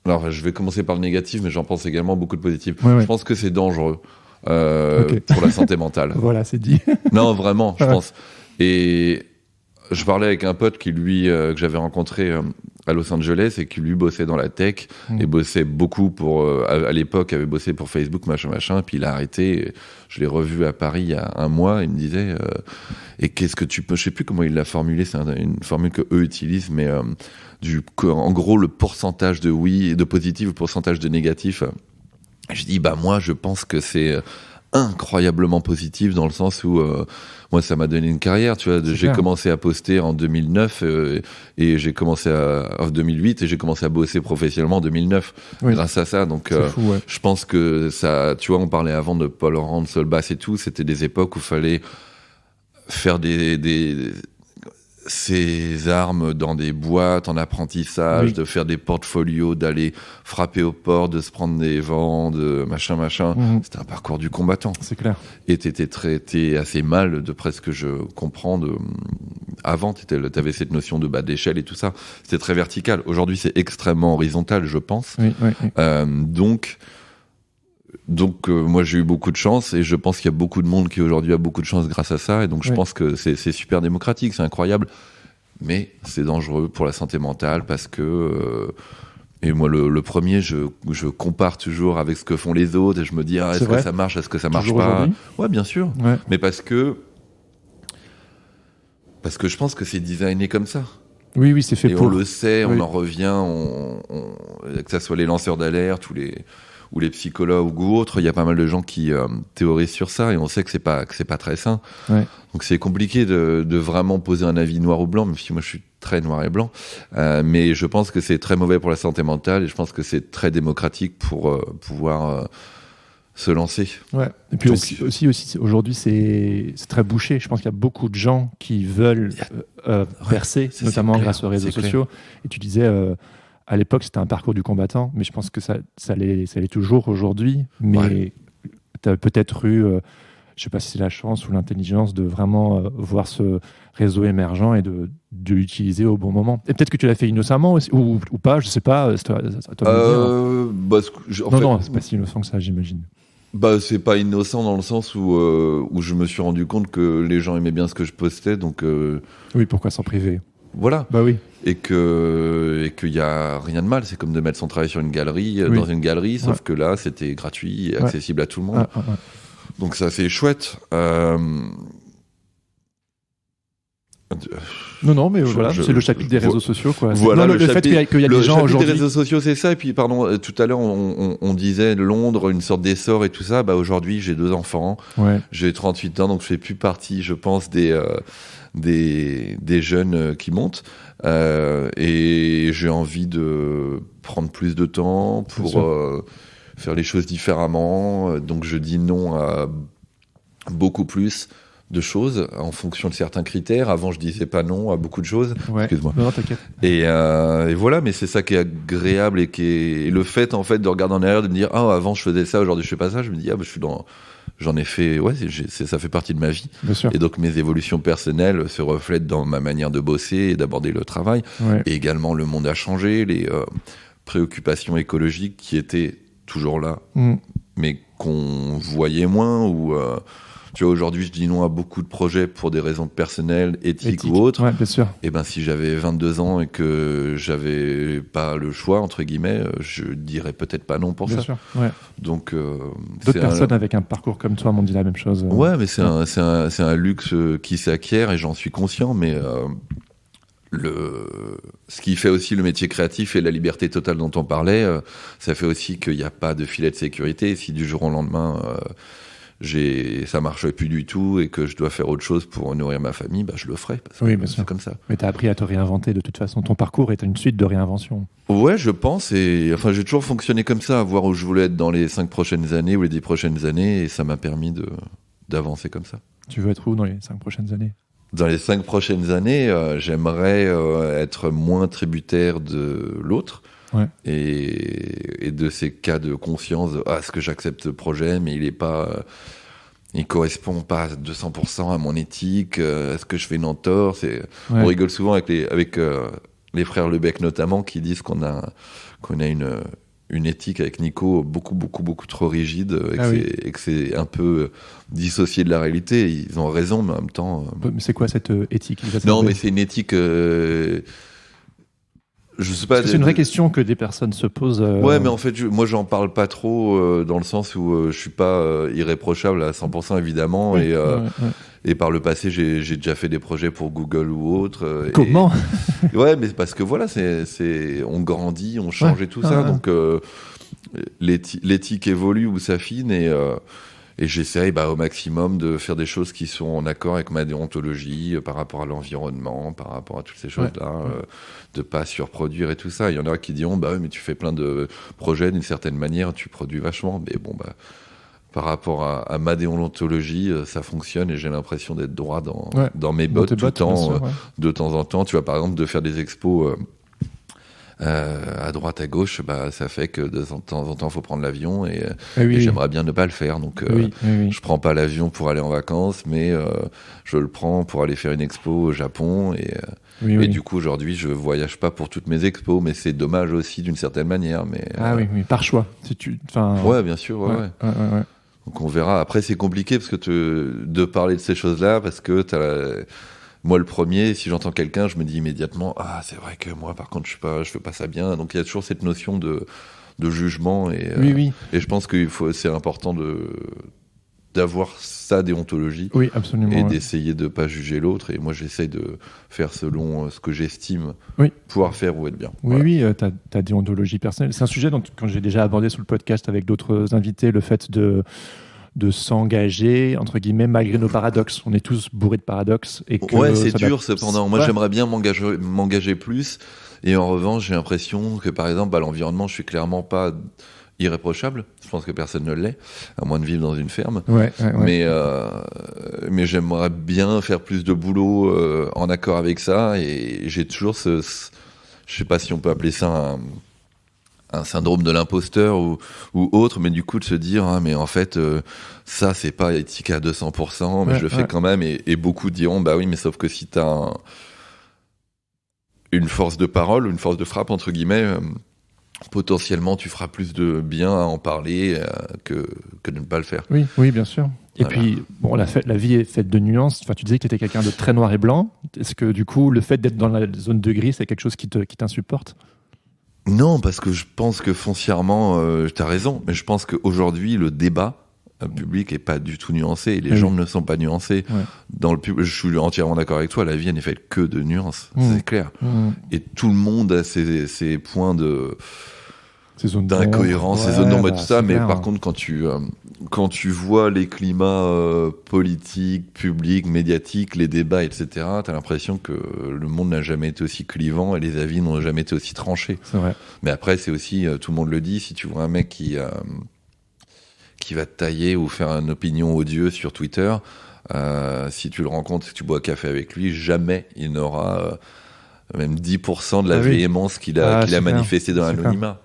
S1: Alors, je vais commencer par le négatif, mais j'en pense également beaucoup de positif. Je pense que c'est dangereux pour la santé mentale.
S2: Voilà, c'est dit.
S1: Non, vraiment, je pense. Et je parlais avec un pote qui, lui, que j'avais rencontré à Los Angeles et qui, lui, bossait dans la tech et bossait beaucoup à l'époque, avait bossé pour Facebook, machin, puis il a arrêté. Je l'ai revu à Paris il y a un mois, il me disait et qu'est-ce que tu peux... Je sais plus comment il l'a formulé, c'est une formule que eux utilisent, mais en gros, le pourcentage de oui, de positif, le pourcentage de négatif. Je dis, moi, je pense que c'est incroyablement positif dans le sens où moi, ça m'a donné une carrière. Tu vois, j'ai commencé à poster en 2009 et j'ai commencé en 2008 et j'ai commencé à bosser professionnellement en 2009 grâce à ça. Donc, je pense que ça, tu vois, on parlait avant de Paul Rand, Solbass et tout. C'était des époques où il fallait faire ces armes dans des boîtes en apprentissage, de faire des portfolios, d'aller frapper aux portes, de se prendre des vents, de machin. C'était un parcours du combattant.
S2: C'est clair.
S1: Et t'étais traité assez mal, de presque je comprends. Avant, t'avais cette notion de bas d'échelle et tout ça. C'était très vertical. Aujourd'hui, c'est extrêmement horizontal, je pense.
S2: Oui.
S1: Donc moi j'ai eu beaucoup de chance et je pense qu'il y a beaucoup de monde qui aujourd'hui a beaucoup de chance grâce à ça et donc je pense que c'est super démocratique, c'est incroyable, mais c'est dangereux pour la santé mentale parce que et moi le premier je compare toujours avec ce que font les autres et je me dis est-ce que ça marche, est-ce que ça marche pas. Ouais, bien sûr, mais parce que je pense que c'est designé comme ça.
S2: Oui, c'est fait pour.
S1: On le sait, on en revient, que ça soit les lanceurs d'alerte ou les psychologues ou autres, il y a pas mal de gens qui théorisent sur ça et on sait que c'est pas très sain. Donc c'est compliqué de vraiment poser un avis noir ou blanc, même si moi je suis très noir et blanc. Mais je pense que c'est très mauvais pour la santé mentale et je pense que c'est très démocratique pour pouvoir se lancer.
S2: Ouais. Et puis aussi aujourd'hui c'est très bouché. Je pense qu'il y a beaucoup de gens qui veulent percer, notamment grâce aux réseaux sociaux. Et tu disais à l'époque, c'était un parcours du combattant, mais je pense que ça l'est toujours aujourd'hui. Mais tu as peut-être eu, je ne sais pas si c'est la chance ou l'intelligence de vraiment voir ce réseau émergent et de l'utiliser au bon moment. Et peut-être que tu l'as fait innocemment aussi, ou pas, je ne sais pas. C'est à toi de me dire. Non, c'est pas si innocent que ça, j'imagine.
S1: C'est pas innocent dans le sens où je me suis rendu compte que les gens aimaient bien ce que je postais, donc...
S2: Oui, pourquoi s'en priver ?
S1: Voilà.
S2: Oui.
S1: Et qu'il y a rien de mal, c'est comme de mettre son travail sur une galerie, dans une galerie, sauf que là, c'était gratuit et accessible à tout le monde. Donc ça, c'est chouette.
S2: Non, mais c'est le chapitre des réseaux sociaux, quoi.
S1: Voilà,
S2: le fait qu'il y a des gens aujourd'hui.
S1: Les réseaux sociaux, c'est ça. Et puis, pardon, tout à l'heure, on disait Londres, une sorte d'essor et tout ça. Aujourd'hui, j'ai 2 enfants. J'ai 38 ans, donc je fais plus partie, je pense, des jeunes qui montent. Et j'ai envie de prendre plus de temps pour faire les choses différemment. Donc, je dis non à beaucoup plus de choses en fonction de certains critères. Avant, je disais pas non à beaucoup de choses. Excuse-moi.
S2: Non, t'inquiète.
S1: Et voilà, mais c'est ça qui est agréable et le fait, en fait, de regarder en arrière, de me dire, avant, je faisais ça, aujourd'hui, je fais pas ça. Je me dis, j'en ai fait, ça fait partie de ma vie.
S2: Bien sûr.
S1: Et donc, mes évolutions personnelles se reflètent dans ma manière de bosser et d'aborder le travail. Et également, le monde a changé, les préoccupations écologiques qui étaient toujours là, mais qu'on voyait moins ou Tu vois, aujourd'hui, je dis non à beaucoup de projets pour des raisons personnelles, éthiques ou autres.
S2: Ouais, bien sûr.
S1: Et ben, si j'avais 22 ans et que j'avais pas le choix, entre guillemets, je dirais peut-être pas non pour
S2: Bien
S1: ça.
S2: sûr, ouais.
S1: Donc,
S2: d'autres personnes avec un parcours comme toi m'ont dit la même chose.
S1: Ouais, mais c'est un luxe qui s'acquiert et j'en suis conscient, mais ce qui fait aussi le métier créatif et la liberté totale dont on parlait, ça fait aussi qu'il n'y a pas de filet de sécurité. Et si du jour au lendemain, ça marche plus du tout et que je dois faire autre chose pour nourrir ma famille, bah, je le ferai. Parce
S2: Oui,
S1: que
S2: bien sûr.
S1: c'est comme ça.
S2: Mais tu as appris à te réinventer de toute façon. Ton parcours est une suite de réinventions.
S1: Ouais, je pense. Et enfin, j'ai toujours fonctionné comme ça, à voir où je voulais être dans les 5 prochaines années ou les 10 prochaines années. Et ça m'a permis d'avancer comme ça.
S2: Tu veux être où dans les 5 prochaines années ?
S1: Dans les 5 prochaines années, j'aimerais être moins tributaire de l'autre.
S2: Ouais.
S1: Et de ces cas de conscience, est-ce que j'accepte ce projet, mais il correspond pas à 200% à mon éthique, est-ce que je fais une entorse On rigole souvent avec les frères Lebec notamment, qui disent qu'on a une éthique avec Nico beaucoup trop rigide et que c'est un peu dissocié de la réalité. Ils ont raison, mais en même temps...
S2: Mais c'est quoi cette éthique ?
S1: Non, mais c'est une éthique... je sais pas.
S2: C'est une vraie question que des personnes se posent.
S1: Ouais, mais en fait, moi, j'en parle pas trop dans le sens où je suis pas irréprochable à 100% évidemment.
S2: Oui,
S1: et par le passé, j'ai déjà fait des projets pour Google ou autre.
S2: Comment ?
S1: Ouais, mais parce que voilà, on grandit, on change et tout ça. Donc, l'éthique évolue ou s'affine et j'essaye au maximum de faire des choses qui sont en accord avec ma déontologie par rapport à l'environnement, par rapport à toutes ces choses-là, de pas surproduire et tout ça. Il y en a qui diront, oui, mais tu fais plein de projets d'une certaine manière, tu produis vachement. Mais bon, par rapport à ma déontologie, ça fonctionne et j'ai l'impression d'être droit dans mes bottes tout le temps. De temps en temps, tu vois, par exemple, de faire des expos... à droite, à gauche, ça fait que de temps en temps, il faut prendre l'avion et j'aimerais bien ne pas le faire. Donc, je prends pas l'avion pour aller en vacances, mais je le prends pour aller faire une expo au Japon. Et du coup, aujourd'hui, je voyage pas pour toutes mes expos, mais c'est dommage aussi d'une certaine manière. Mais,
S2: oui, par choix.
S1: Ouais, bien sûr. Ouais. Donc, on verra. Après, c'est compliqué parce que de parler de ces choses-là, parce que moi, le premier, si j'entends quelqu'un, je me dis immédiatement, c'est vrai que moi, par contre, je fais pas ça bien. Donc, il y a toujours cette notion de jugement et je pense que c'est important d'avoir sa déontologie.
S2: Oui, absolument.
S1: Et d'essayer de pas juger l'autre. Et moi, j'essaye de faire selon ce que j'estime pouvoir faire ou être bien.
S2: Oui, ta déontologie personnelle. C'est un sujet quand j'ai déjà abordé sur le podcast avec d'autres invités, le fait de s'engager, entre guillemets, malgré nos paradoxes. On est tous bourrés de paradoxes.
S1: C'est dur, cependant. Moi, j'aimerais bien m'engager plus. Et en revanche, j'ai l'impression que, par exemple, à l'environnement, je suis clairement pas irréprochable. Je pense que personne ne l'est, à moins de vivre dans une ferme. Mais j'aimerais bien faire plus de boulot en accord avec ça. Et j'ai toujours je sais pas si on peut appeler ça un syndrome de l'imposteur ou autre, mais du coup de se dire mais en fait ça c'est pas éthique à 200%, mais je le fais quand même et beaucoup diront oui, mais sauf que si t'as une force de parole, une force de frappe entre guillemets, potentiellement tu feras plus de bien à en parler que de ne pas le faire.
S2: Oui, bien sûr. Et puis, la vie est faite de nuances. Enfin, tu disais que tu étais quelqu'un de très noir et blanc. Est-ce que du coup, le fait d'être dans la zone de gris, c'est quelque chose qui t'insupporte ?
S1: Non, parce que je pense que foncièrement, tu as raison, mais je pense qu'aujourd'hui, le débat public est pas du tout nuancé et les gens ne sont pas nuancés. Dans le je suis entièrement d'accord avec toi, la vie n'est faite que de nuances, c'est clair. Et tout le monde a ses points d'incohérence, ses zones d'ombre et tout ça, mais par contre, quand tu vois les climats politiques, publics, médiatiques, les débats, etc., t'as l'impression que le monde n'a jamais été aussi clivant et les avis n'ont jamais été aussi tranchés.
S2: C'est vrai.
S1: Mais après, c'est aussi, tout le monde le dit, si tu vois un mec qui va te tailler ou faire une opinion odieuse sur Twitter, si tu le rencontres, si tu bois café avec lui, jamais il n'aura même 10% de la véhémence qu'il a manifesté dans l'anonymat.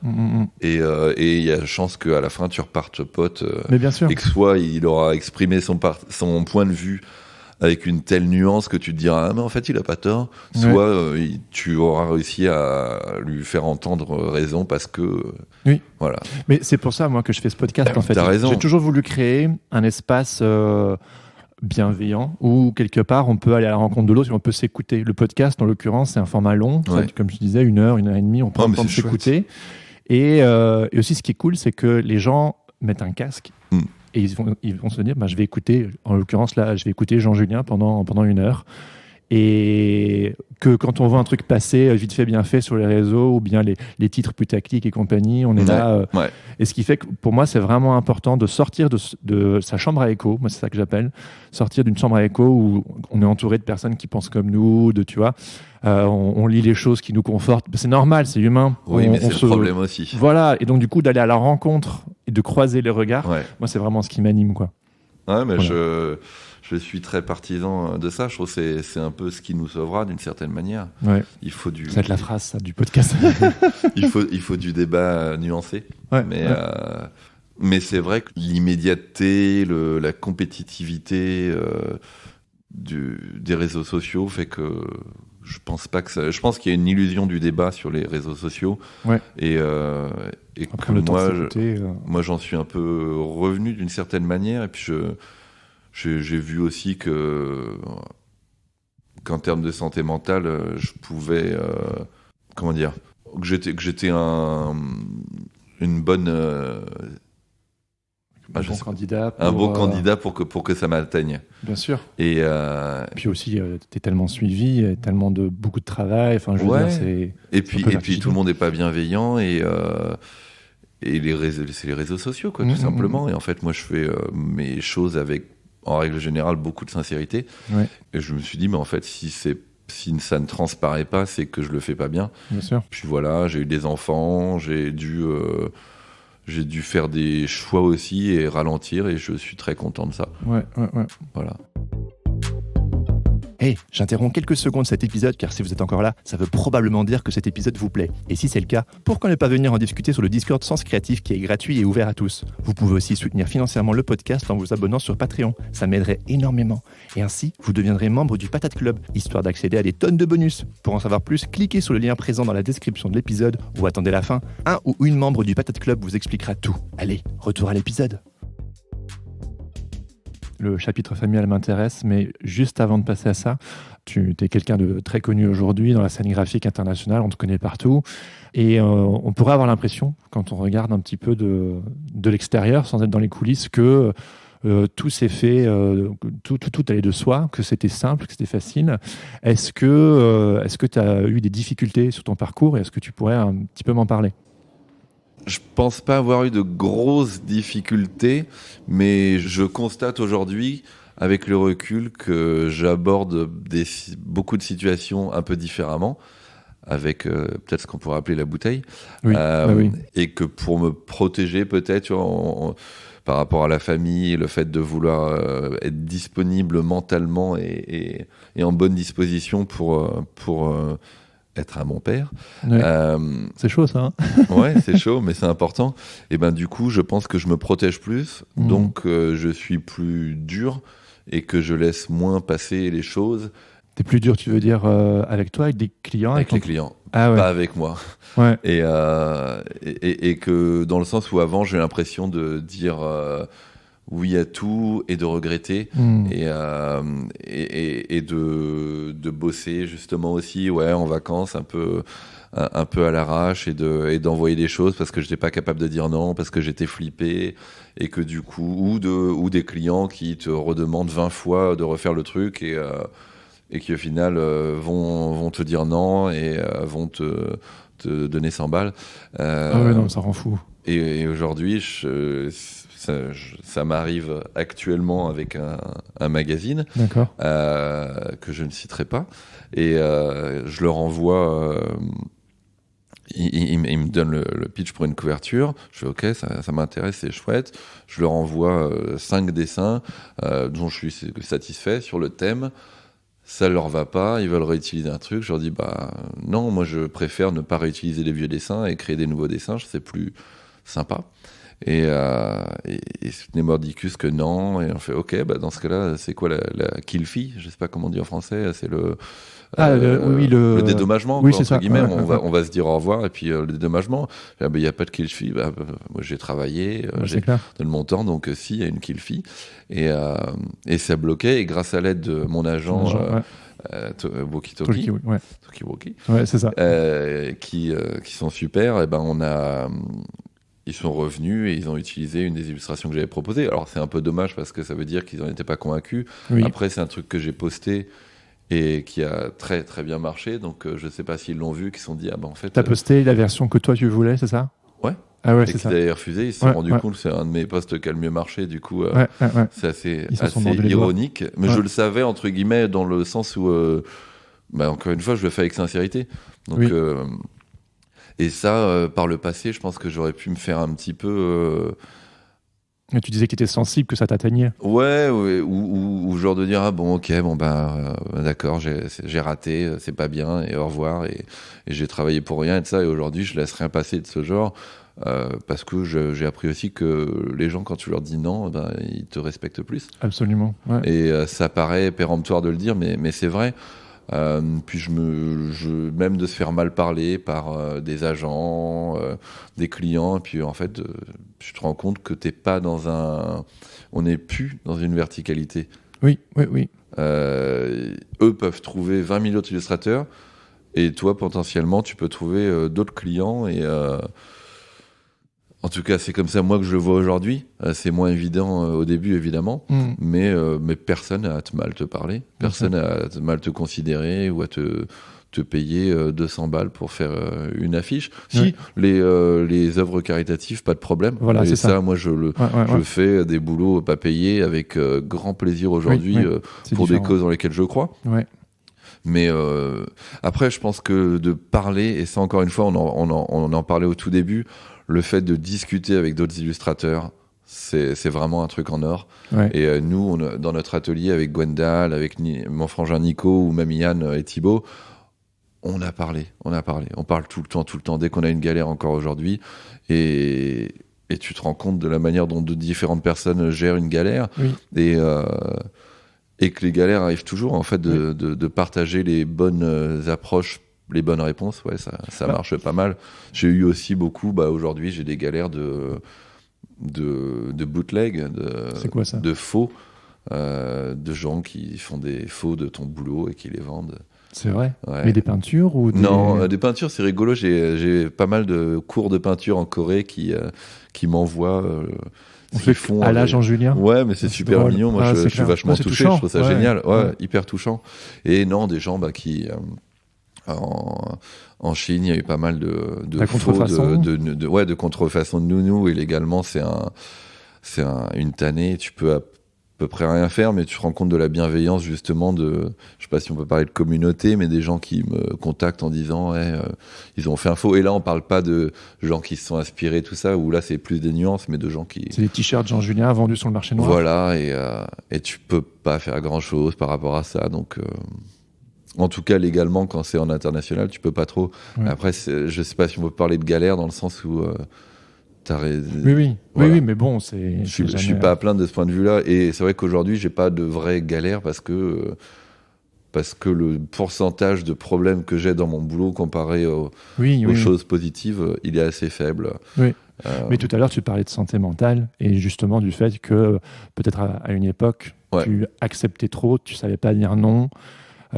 S1: Et il y a chance qu'à la fin, tu repartes pote.
S2: Mais bien sûr.
S1: Et que soit il aura exprimé son point de vue avec une telle nuance que tu te diras mais en fait il a pas tort, soit tu auras réussi à lui faire entendre raison parce que voilà.
S2: Mais c'est pour ça moi que je fais ce podcast en fait.
S1: T'as raison.
S2: J'ai toujours voulu créer un espace bienveillant, où quelque part on peut aller à la rencontre de l'autre et on peut s'écouter. Le podcast, en l'occurrence, c'est un format long, comme je disais, 1 heure, 1h30, on prend le temps de s'écouter. Et aussi, ce qui est cool, c'est que les gens mettent un casque et ils vont se dire, je vais écouter, en l'occurrence là, je vais écouter Jean-Julien pendant 1 heure. Et que quand on voit un truc passer vite fait, bien fait sur les réseaux, ou bien les titres putaclic et compagnie, on est là. Et ce qui fait que pour moi, c'est vraiment important de sortir de sa chambre à écho. Moi, c'est ça que j'appelle. Sortir d'une chambre à écho où on est entouré de personnes qui pensent comme nous, tu vois. On lit les choses qui nous confortent. C'est normal, c'est humain.
S1: Oui, mais c'est le problème aussi.
S2: Voilà. Et donc, du coup, d'aller à la rencontre et de croiser les regards, moi, c'est vraiment ce qui m'anime, quoi.
S1: Ouais, mais je suis très partisan de ça. Je trouve que c'est un peu ce qui nous sauvera d'une certaine manière.
S2: Ouais.
S1: Il faut
S2: ça va être la phrase ça, du podcast.
S1: il faut du débat nuancé.
S2: Ouais,
S1: mais c'est vrai que l'immédiateté, la compétitivité des réseaux sociaux fait que je pense qu'il y a une illusion du débat sur les réseaux sociaux.
S2: Ouais.
S1: Et
S2: après,
S1: moi, j'en suis un peu revenu d'une certaine manière. Et puis j'ai vu aussi qu'en termes de santé mentale, je pouvais, que j'étais une bonne,
S2: un bon candidat.
S1: Un bon candidat pour que ça m'atteigne.
S2: Bien sûr.
S1: Et
S2: puis aussi, t'es tellement suivi, tellement beaucoup de travail. Enfin, je veux dire, c'est.
S1: Et puis tout le monde n'est pas bienveillant et c'est les réseaux sociaux, quoi, tout simplement. Et en fait, moi, je fais mes choses avec, en règle générale, beaucoup de sincérité.
S2: Ouais.
S1: Et je me suis dit, mais en fait, si ça ne transparaît pas, c'est que je le fais pas bien.
S2: Bien sûr.
S1: Puis voilà, j'ai eu des enfants, j'ai dû faire des choix aussi et ralentir, et je suis très content de ça.
S2: Ouais.
S1: Voilà.
S2: Hey, j'interromps quelques secondes cet épisode car si vous êtes encore là, ça veut probablement dire que cet épisode vous plaît. Et si c'est le cas, pourquoi ne pas venir en discuter sur le Discord Sens Créatif qui est gratuit et ouvert à tous. Vous pouvez aussi soutenir financièrement le podcast en vous abonnant sur Patreon. Ça m'aiderait énormément. Et ainsi, vous deviendrez membre du Patate Club, histoire d'accéder à des tonnes de bonus. Pour en savoir plus, cliquez sur le lien présent dans la description de l'épisode ou attendez la fin. Un ou une membre du Patate Club vous expliquera tout. Allez, retour à l'épisode. Le chapitre familial m'intéresse, mais juste avant de passer à ça, tu es quelqu'un de très connu aujourd'hui dans la scène graphique internationale, on te connaît partout, et on pourrait avoir l'impression, quand on regarde un petit peu de l'extérieur, sans être dans les coulisses, que tout s'est fait, tout allait de soi, que c'était simple, que c'était facile. Est-ce que tu as eu des difficultés sur ton parcours, et est-ce que tu pourrais un petit peu m'en parler ?
S1: Je pense pas avoir eu de grosses difficultés, mais je constate aujourd'hui, avec le recul, que j'aborde beaucoup de situations un peu différemment, avec peut-être ce qu'on pourrait appeler la bouteille.
S2: Oui, oui.
S1: Et que pour me protéger, peut-être, tu vois, par rapport à la famille, le fait de vouloir être disponible mentalement et en bonne disposition pour être un bon père.
S2: Ouais. C'est chaud, ça.
S1: Ouais, c'est chaud, mais c'est important. Et ben du coup, je pense que je me protège plus, donc je suis plus dur et que je laisse moins passer les choses.
S2: T'es plus dur, tu veux dire, avec toi, avec des clients,
S1: avec les clients,
S2: pas
S1: avec moi.
S2: Ouais.
S1: Et que dans le sens où avant, j'ai l'impression de dire oui à tout et de regretter et de bosser justement aussi en vacances un peu à l'arrache et d'envoyer des choses parce que j'étais pas capable de dire non, parce que j'étais flippé et que du coup ou des clients qui te redemandent 20 fois de refaire le truc et qui au final vont te dire non et vont te donner 100 balles.
S2: Ah ouais, non, ça rend fou.
S1: Et aujourd'hui, ça m'arrive actuellement avec un magazine que je ne citerai pas. Et je leur envoie... ils me donnent le pitch pour une couverture. Je fais OK, ça m'intéresse, c'est chouette. Je leur envoie 5 dessins dont je suis satisfait sur le thème. Ça leur va pas, ils veulent réutiliser un truc. Je leur dis non, moi je préfère ne pas réutiliser les vieux dessins et créer des nouveaux dessins. C'est plus sympa. Et soutenez mordicus que non. Et on fait ok, bah dans ce cas-là, c'est quoi la kill fee? Je sais pas comment on dit en français. C'est le le dédommagement,
S2: oui,
S1: quoi,
S2: c'est
S1: entre
S2: ça.
S1: guillemets.
S2: Ouais,
S1: On va se dire au revoir et puis le dédommagement. Il n'y a pas de kill fee. Moi j'ai travaillé, j'ai
S2: clair.
S1: donné mon temps, donc si, il y a une kill fee. Et ça bloquait. Et grâce à l'aide de mon agent, Walkie Talkie,
S2: ouais, c'est ça.
S1: qui sont super, et ils sont revenus et ils ont utilisé une des illustrations que j'avais proposées. Alors c'est un peu dommage parce que ça veut dire qu'ils n'en étaient pas convaincus.
S2: Oui.
S1: Après, c'est un truc que j'ai posté et qui a très très bien marché. Donc je ne sais pas s'ils l'ont vu, qu'ils se sont dit en fait.
S2: T'as posté la version que toi tu voulais, c'est ça?
S1: Ouais.
S2: Ah ouais,
S1: et
S2: c'est
S1: qu'ils
S2: ça.
S1: avaient refusé. Ils se sont rendus compte que c'est un de mes posts qui a le mieux marché. Du coup, c'est assez ironique. Mais je le savais entre guillemets dans le sens où, encore une fois, je le fais avec sincérité. Donc et ça, par le passé, je pense que j'aurais pu me faire un petit peu.
S2: Mais tu disais qu'il était sensible, que ça t'atteignait.
S1: Ouais, ou genre de dire d'accord, j'ai raté, c'est pas bien, et au revoir, et j'ai travaillé pour rien et de ça, et aujourd'hui je laisse rien passer de ce genre, parce que j'ai appris aussi que les gens, quand tu leur dis non, ils te respectent plus.
S2: Absolument. Ouais.
S1: Et ça paraît péremptoire de le dire, mais c'est vrai. Puis même de se faire mal parler par des agents, des clients, et puis en fait, tu te rends compte que t'es pas on n'est plus dans une verticalité.
S2: Oui.
S1: Eux peuvent trouver 20 000 autres illustrateurs, et toi, potentiellement, tu peux trouver d'autres clients, et en tout cas, c'est comme ça, moi, que je le vois aujourd'hui. C'est moins évident au début, évidemment, mais personne n'a à mal te parler, personne n'a à mal te considérer ou à te payer 200 balles pour faire une affiche. Si, les œuvres caritatives, pas de problème.
S2: Voilà,
S1: et
S2: c'est ça.
S1: Moi, je fais des boulots pas payés avec grand plaisir aujourd'hui pour des causes dans lesquelles je crois.
S2: Ouais.
S1: Mais après, je pense que de parler, et ça, encore une fois, on en parlait au tout début, le fait de discuter avec d'autres illustrateurs, c'est vraiment un truc en or.
S2: Ouais.
S1: Et nous, dans notre atelier avec Gwendal, avec mon frangin Nico ou même Yann et Thibaut, on parle tout le temps, dès qu'on a une galère encore aujourd'hui. Et tu te rends compte de la manière dont de différentes personnes gèrent une galère.
S2: Oui.
S1: Et que les galères arrivent toujours, en fait, de partager les bonnes approches, les bonnes réponses. Ouais, ça marche pas mal. J'ai eu aussi beaucoup, aujourd'hui, j'ai des galères de bootleg,
S2: c'est quoi, ça?
S1: de faux, de gens qui font des faux de ton boulot et qui les vendent.
S2: C'est vrai.
S1: Ouais.
S2: Mais des peintures ou
S1: Non, des peintures, c'est rigolo. J'ai pas mal de cours de peinture en Corée qui m'envoient.
S2: À la Jean Julien.
S1: Ouais, mais c'est super
S2: drôle.
S1: mignon. Moi, je suis vachement touché.
S2: Touchant.
S1: Je trouve ça génial. Ouais, hyper touchant. Et non, des gens qui en Chine, il y a eu pas mal de faux, de contrefaçon de nounous, et légalement, c'est une tannée. Tu peux à peu près rien faire, mais tu te rends compte de la bienveillance, justement, je sais pas si on peut parler de communauté, mais des gens qui me contactent en disant ils ont fait un faux. Et là, on parle pas de gens qui se sont inspirés, tout ça, où là, c'est plus des nuances, mais de gens qui...
S2: C'est des t-shirts Jean Julien vendus sur le marché noir.
S1: Voilà, et tu peux pas faire grand-chose par rapport à ça, donc... En tout cas, légalement, quand c'est en international, tu peux pas trop.
S2: Ouais.
S1: Après, je sais pas si on peut parler de galère dans le sens où
S2: Oui, mais bon,
S1: je suis pas à plaindre de ce point de vue-là. Et c'est vrai qu'aujourd'hui, j'ai pas de vraie galère parce que le pourcentage de problèmes que j'ai dans mon boulot comparé aux choses positives, il est assez faible.
S2: Oui. Mais tout à l'heure, tu parlais de santé mentale et justement du fait que peut-être à une époque, tu acceptais trop, tu savais pas dire non.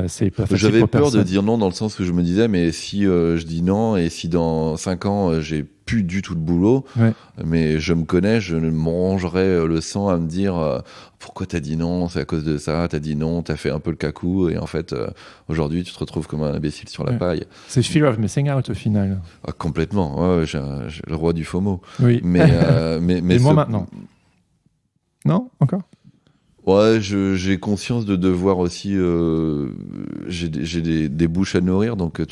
S2: C'est pas facile.
S1: J'avais
S2: pour
S1: peur
S2: personne.
S1: de dire non, dans le sens où je me disais, mais si je dis non, et si dans 5 ans j'ai plus du tout de boulot, mais je me connais, je me rongerais le sang à me dire pourquoi t'as dit non, c'est à cause de ça, t'as dit non, t'as fait un peu le cacou, et en fait aujourd'hui tu te retrouves comme un imbécile sur la paille.
S2: C'est fear of missing out au final.
S1: Ah, complètement, j'ai le roi du FOMO.
S2: Oui.
S1: Mais
S2: et moi maintenant. Non, encore.
S1: Ouais, j'ai conscience de devoir aussi. J'ai des bouches à nourrir, donc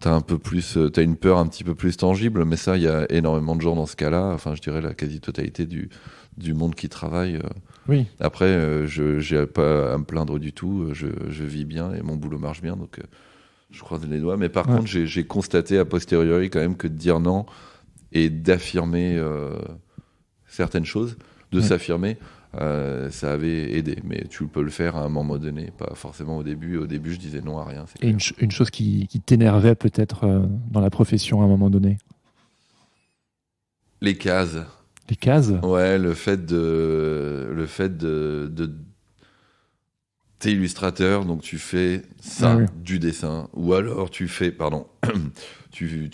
S1: t'as un peu plus, t'as une peur un petit peu plus tangible, mais ça, il y a énormément de gens dans ce cas-là. Enfin, je dirais la quasi-totalité du monde qui travaille.
S2: Oui.
S1: Après, j'ai pas à me plaindre du tout. Je vis bien et mon boulot marche bien, donc je croise les doigts. Mais par contre, j'ai constaté a posteriori quand même que de dire non et d'affirmer certaines choses, de s'affirmer, ça avait aidé. Mais tu peux le faire à un moment donné, pas forcément au début. Au début, je disais non à rien.
S2: Et une chose qui t'énervait peut-être dans la profession à un moment donné?
S1: Les cases.
S2: Les cases?
S1: Ouais, le fait de t'es illustrateur, donc tu fais ça, du dessin, ou alors tu fais du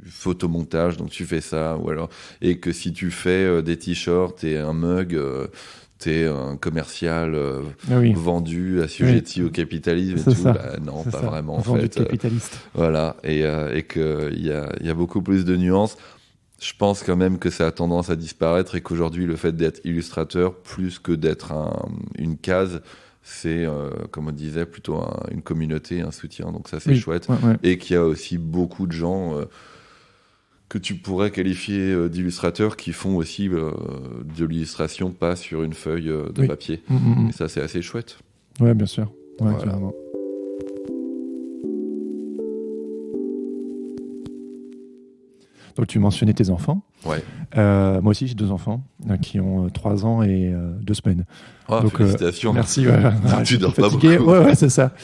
S1: photomontage, donc tu fais ça, ou alors, et que si tu fais des t-shirts et un mug, t'es un commercial vendu, assujetti au capitalisme et tout. Bah, non, pas vraiment, en
S2: vendu
S1: fait.
S2: capitaliste.
S1: Voilà, et qu'il y a beaucoup plus de nuances. Je pense quand même que ça a tendance à disparaître et qu'aujourd'hui, le fait d'être illustrateur, plus que d'être une case, c'est, comme on disait, plutôt une communauté, un soutien. Donc ça, c'est chouette.
S2: Ouais.
S1: Et qu'il y a aussi beaucoup de gens que tu pourrais qualifier d'illustrateurs qui font aussi de l'illustration, pas sur une feuille de papier. Et ça, c'est assez chouette.
S2: Ouais, bien sûr. Ouais, voilà. Clairement. Donc tu mentionnais tes enfants.
S1: Ouais.
S2: Moi aussi j'ai 2 enfants qui ont 3 ans et 2 semaines.
S1: Oh, donc, félicitations.
S2: Merci.
S1: Tu dors pas beaucoup.
S2: Ouais, c'est ça.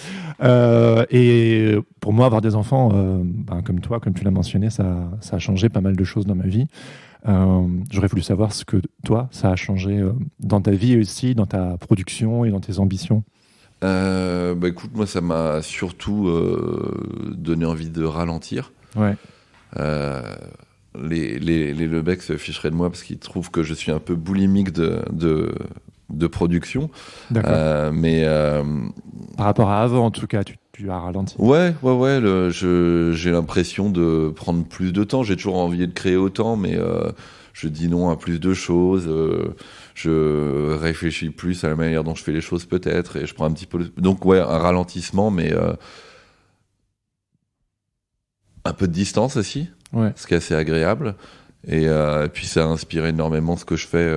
S2: Et pour moi, avoir des enfants, comme toi, comme tu l'as mentionné, ça a changé pas mal de choses dans ma vie. J'aurais voulu savoir ce que toi, ça a changé dans ta vie aussi, dans ta production et dans tes ambitions.
S1: Écoute, moi ça m'a surtout donné envie de ralentir.
S2: Ouais.
S1: Les Lebec se ficheraient de moi parce qu'ils trouvent que je suis un peu boulimique de production.
S2: D'accord.
S1: Mais
S2: par rapport à avant, en tout cas, tu as ralenti.
S1: Ouais. J'ai l'impression de prendre plus de temps. J'ai toujours envie de créer autant, mais je dis non à plus de choses. Je réfléchis plus à la manière dont je fais les choses peut-être, et je prends un petit peu. Donc un ralentissement, mais un peu de distance aussi, ce qui est assez agréable. Et puis ça a inspiré énormément ce que je fais,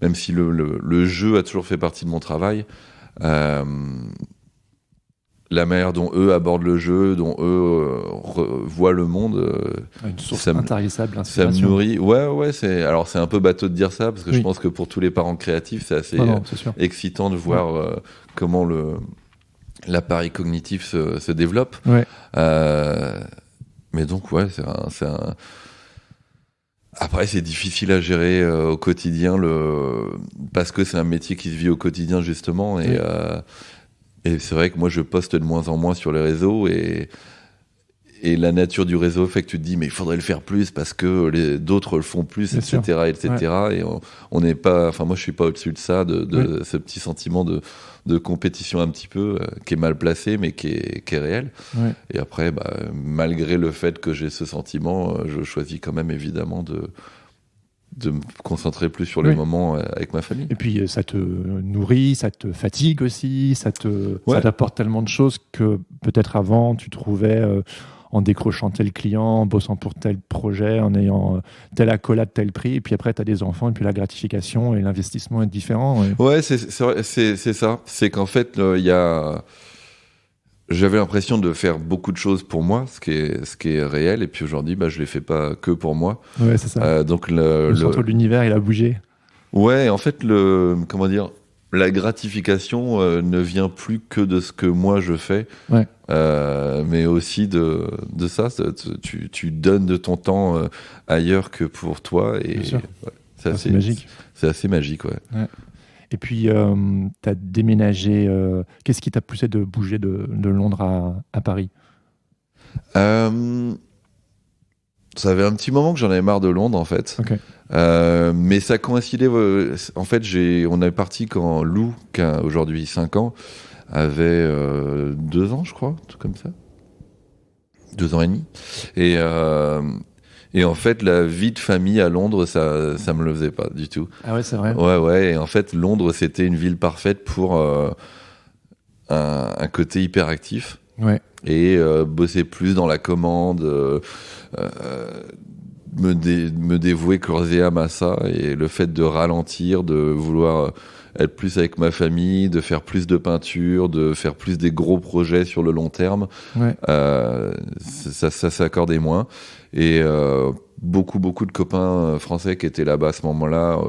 S1: même si le jeu a toujours fait partie de mon travail. La manière dont eux abordent le jeu, dont eux voient le monde,
S2: une source intarissable d'inspiration.
S1: Ça me nourrit. Ouais, c'est un peu bateau de dire ça, parce que je pense que pour tous les parents créatifs, c'est assez excitant de voir comment l'appareil cognitif se développe.
S2: Ouais.
S1: Mais donc, Après, c'est difficile à gérer au quotidien, parce que c'est un métier qui se vit au quotidien, justement. Et c'est vrai que moi, je poste de moins en moins sur les réseaux. Et la nature du réseau fait que tu te dis, mais il faudrait le faire plus parce que d'autres le font plus, etc. Ouais. Et on n'est pas... Enfin, moi, je suis pas au-dessus de ça, de ce petit sentiment de compétition un petit peu, qui est mal placé, mais qui est réel. Ouais. Et après, malgré le fait que j'ai ce sentiment, je choisis quand même, évidemment, de me concentrer plus sur les moments avec ma famille.
S2: Et puis, ça te nourrit, ça te fatigue aussi, ça t'apporte tellement de choses que peut-être avant, tu trouvais... en décrochant tel client, en bossant pour tel projet, en ayant telle accolade, tel prix, et puis après, tu as des enfants, et puis la gratification et l'investissement est différent.
S1: Ouais, c'est ça. C'est qu'en fait, j'avais l'impression de faire beaucoup de choses pour moi, ce qui est réel, et puis aujourd'hui, je les fais pas que pour moi.
S2: Ouais, c'est ça.
S1: Donc
S2: le centre de l'univers, il a bougé.
S1: Ouais, en fait, la gratification ne vient plus que de ce que moi je fais, mais aussi de ça. Tu donnes de ton temps ailleurs que pour toi, et c'est assez
S2: magique.
S1: C'est assez magique, ouais.
S2: Et puis, tu as déménagé. Qu'est-ce qui t'a poussé de bouger de Londres à Paris ?
S1: Ça avait un petit moment que j'en avais marre de Londres, en fait.
S2: Okay.
S1: Mais ça coïncidait. En fait, on est parti quand Lou, qui a aujourd'hui 5 ans, avait 2 ans, je crois, tout comme ça. 2 ans et demi. Et en fait, la vie de famille à Londres, ça me le faisait pas du tout.
S2: Ah ouais, c'est vrai.
S1: Ouais. Et en fait, Londres, c'était une ville parfaite pour un côté hyperactif.
S2: Ouais.
S1: Et bosser plus dans la commande, me dévouer corps et âme à ça, et le fait de ralentir, de vouloir être plus avec ma famille, de faire plus de peinture, de faire plus des gros projets sur le long terme, ça s'accordait moins. Et beaucoup de copains français qui étaient là-bas à ce moment-là,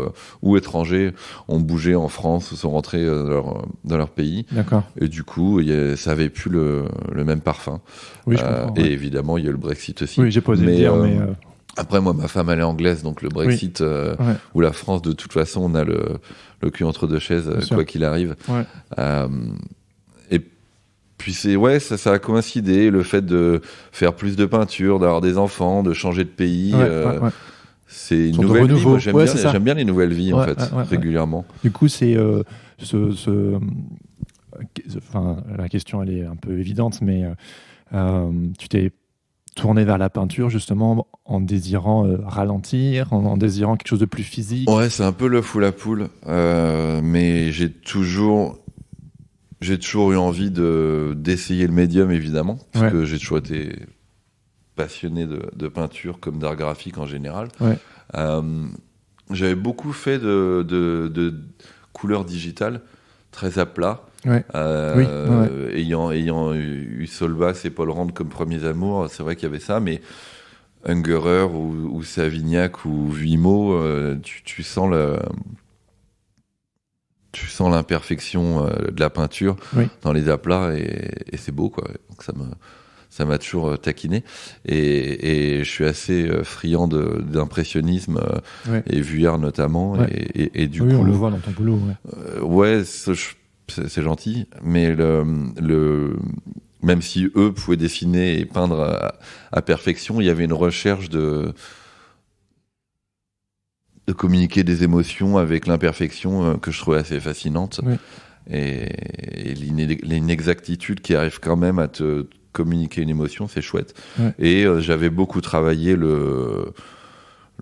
S1: ou étrangers, ont bougé en France, sont rentrés dans leur pays.
S2: D'accord.
S1: Et du coup, ça avait plus le même parfum.
S2: Oui, je comprends.
S1: Et évidemment, il y a eu le Brexit aussi.
S2: Oui, j'ai posé le dire, mais...
S1: Après, moi, ma femme, elle est anglaise, donc le Brexit, ou la France, de toute façon, on a le cul entre deux chaises, quoi qu'il arrive.
S2: Ouais.
S1: Et puis, ça a coïncidé, le fait de faire plus de peinture, d'avoir des enfants, de changer de pays. C'est une nouvelle vie. Moi, j'aime bien les nouvelles vies, en fait, régulièrement.
S2: Du coup, c'est enfin, la question, elle est un peu évidente, mais tu t'es tourné vers la peinture, justement, en désirant ralentir, en désirant quelque chose de plus physique.
S1: Ouais, c'est un peu l'œuf ou la poule. Mais j'ai toujours eu envie d'essayer le médium, évidemment, parce que j'ai toujours été passionné de peinture comme d'art graphique en général. J'avais beaucoup fait de couleurs digitales, très à plat. Ayant eu Solbas et Paul Rand comme premiers amours, c'est vrai qu'il y avait ça, mais Ungerer ou Savignac ou Vuillemaut, tu sens l'imperfection de la peinture dans les aplats et c'est beau, quoi. Donc ça m'a toujours taquiné et je suis assez friand d'impressionnisme et vuillard notamment et du coup
S2: on le voit dans ton boulot.
S1: C'est gentil, mais même si eux pouvaient dessiner et peindre à perfection, il y avait une recherche de communiquer des émotions avec l'imperfection que je trouvais assez fascinante. Et l'inexactitude qui arrive quand même à te communiquer une émotion, c'est chouette. Et j'avais beaucoup travaillé le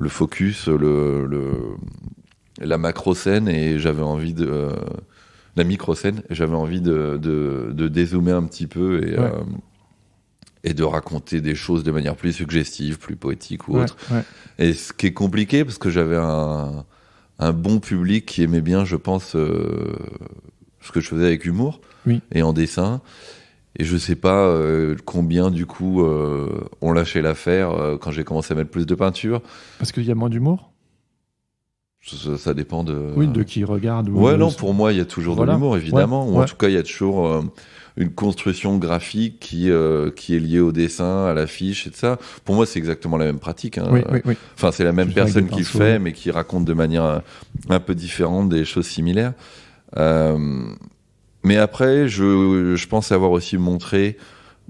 S1: focus, la macro-scène, et j'avais envie la micro-scène, et j'avais envie de dézoomer un petit peu et de raconter des choses de manière plus suggestive, plus poétique ou autre. Et ce qui est compliqué, parce que j'avais un bon public qui aimait bien, je pense, ce que je faisais avec humour et en dessin. Et je sais pas combien, du coup, ont lâché l'affaire quand j'ai commencé à mettre plus de peinture.
S2: Parce qu'il y a moins d'humour ?
S1: Ça dépend de...
S2: de qui regarde.
S1: Non, pour moi, il y a toujours de l'humour, évidemment. Ou en tout cas, il y a toujours une construction graphique qui est liée au dessin, à l'affiche et tout ça. Pour moi, c'est exactement la même pratique. Enfin, c'est la même personne qui le fait, mais qui raconte de manière un peu différente des choses similaires. Mais après, je pense avoir aussi montré,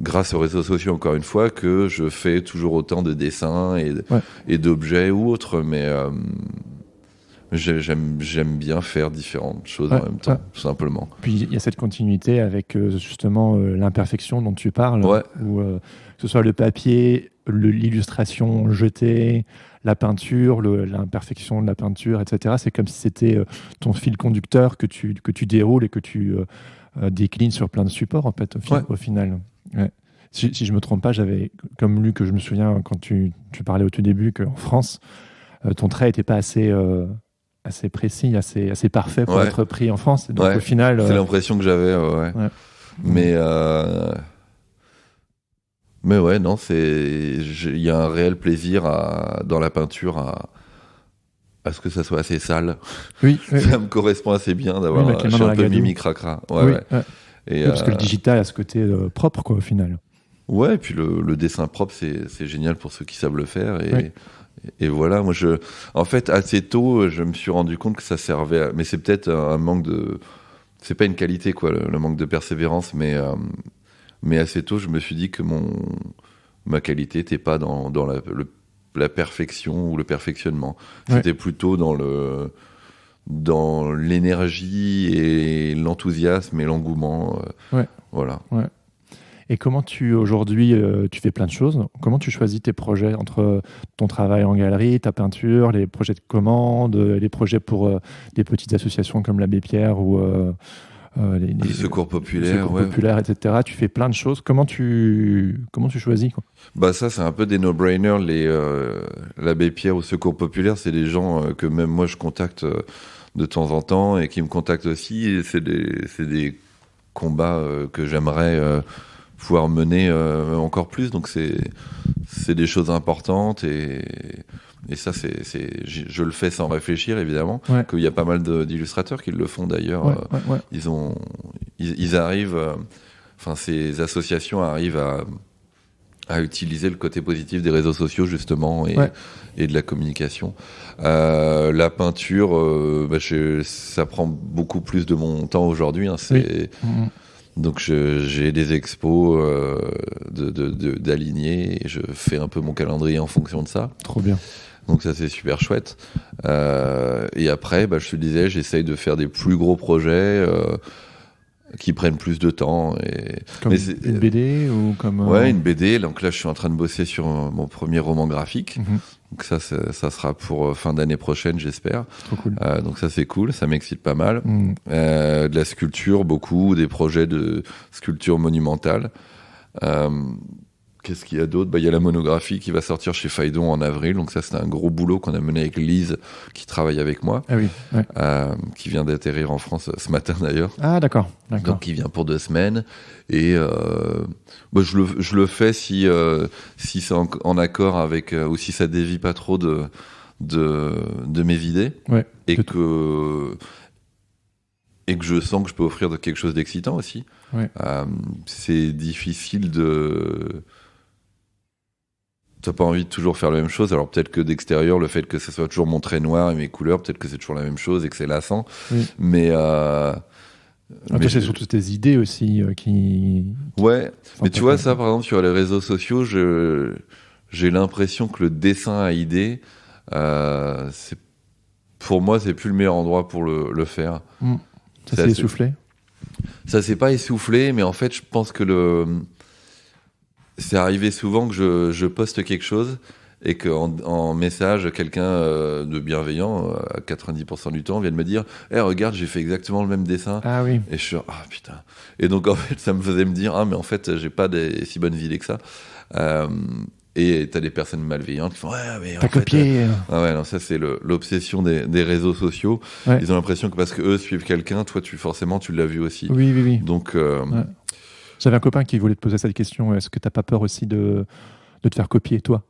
S1: grâce aux réseaux sociaux, encore une fois, que je fais toujours autant de dessins et d'objets ou autres, mais j'aime bien faire différentes choses en même temps, tout simplement.
S2: Puis il y a cette continuité avec justement l'imperfection dont tu parles, où que ce soit le papier, l'illustration jetée, la peinture, l'imperfection de la peinture, etc. C'est comme si c'était ton fil conducteur que tu déroules et que tu déclines sur plein de supports, en fait, au final. Si je ne me trompe pas, j'avais comme lu, que je me souviens quand tu parlais au tout début, qu'en France, ton trait n'était pas assez précis, assez parfait pour être pris en France. Et donc au final...
S1: C'est l'impression que j'avais, Mais ouais, non, il y a un réel plaisir dans la peinture à ce que ça soit assez sale. Ça me correspond assez bien d'avoir... je suis un peu mimi-cracra.
S2: Parce que le digital a ce côté propre, quoi, au final.
S1: Ouais, et puis le dessin propre, c'est génial pour ceux qui savent le faire. Et voilà, moi, en fait, assez tôt, je me suis rendu compte que ça servait mais c'est peut-être un manque de... C'est pas une qualité, quoi, le manque de persévérance, mais assez tôt, je me suis dit que ma qualité n'était pas dans la perfection ou le perfectionnement. C'était plutôt dans l'énergie et l'enthousiasme et l'engouement. Voilà.
S2: Et comment aujourd'hui, tu fais plein de choses. Comment tu choisis tes projets entre ton travail en galerie, ta peinture, les projets de commande, les projets pour des petites associations comme l'Abbé Pierre ou les
S1: secours populaires,
S2: etc. Tu fais plein de choses. Comment tu choisis, quoi ?
S1: Bah ça, c'est un peu des no-brainers. L'Abbé Pierre ou Secours populaire, c'est des gens que même moi je contacte de temps en temps et qui me contactent aussi. Et c'est des combats que j'aimerais pouvoir mener encore plus. Donc c'est des choses importantes et ça, je le fais sans réfléchir, évidemment.
S2: Ouais.
S1: Qu'il y a pas mal d'illustrateurs qui le font d'ailleurs.
S2: Ouais.
S1: Ils arrivent, ces associations arrivent à utiliser le côté positif des réseaux sociaux, justement, et de la communication. La peinture, ça prend beaucoup plus de mon temps aujourd'hui. Hein, Donc j'ai des expos d'aligner et je fais un peu mon calendrier en fonction de ça.
S2: Trop bien.
S1: Donc ça, c'est super chouette. Et après, je te disais, j'essaye de faire des plus gros projets qui prennent plus de temps.
S2: Comme une BD ou comme...
S1: Ouais, une BD. Donc là, je suis en train de bosser sur mon premier roman graphique. Donc ça sera pour fin d'année prochaine, j'espère.
S2: Trop cool.
S1: Donc ça, c'est cool. Ça m'excite pas mal. De la sculpture, beaucoup. Des projets de sculpture monumentale. Qu'est-ce qu'il y a d'autre ? Il y a la monographie qui va sortir chez Phaidon en avril. Donc ça, c'est un gros boulot qu'on a mené avec Lise, qui travaille avec moi.
S2: Ah oui, ouais.
S1: Qui vient d'atterrir en France ce matin d'ailleurs.
S2: Ah d'accord.
S1: Donc il vient pour 2 semaines. Et je le fais si c'est en accord avec, ou si ça dévie pas trop de mes idées.
S2: Ouais.
S1: Et que je sens que je peux offrir quelque chose d'excitant aussi.
S2: Ouais.
S1: C'est difficile de... T'as pas envie de toujours faire la même chose, alors peut-être que d'extérieur, le fait que ça soit toujours mon trait noir et mes couleurs, peut-être que c'est toujours la même chose et que c'est lassant. Oui. Mais
S2: c'est surtout tes idées aussi qui...
S1: Ouais, mais tu vois, ça par exemple sur les réseaux sociaux, j'ai l'impression que le dessin à idées, pour moi, c'est plus le meilleur endroit pour le faire.
S2: Ça s'est essoufflé ?
S1: Ça s'est pas essoufflé, mais en fait, je pense que c'est arrivé souvent que je poste quelque chose et qu'en message, quelqu'un de bienveillant, à 90% du temps, vienne me dire « regarde, j'ai fait exactement le même dessin. »
S2: Ah oui.
S1: Et je suis « Ah putain !» Et donc, en fait, ça me faisait me dire « Ah, mais en fait, j'ai pas des si bonnes idées que ça. » Et t'as des personnes malveillantes qui font « Ouais, mais en fait... »
S2: T'as copié.
S1: Non, ça, c'est l'obsession des réseaux sociaux. Ouais. Ils ont l'impression que parce qu'eux suivent quelqu'un, toi, forcément, tu l'as vu aussi.
S2: Oui.
S1: Donc...
S2: Ouais. J'avais un copain qui voulait te poser cette question. Est-ce que t'as pas peur aussi de te faire copier, toi ?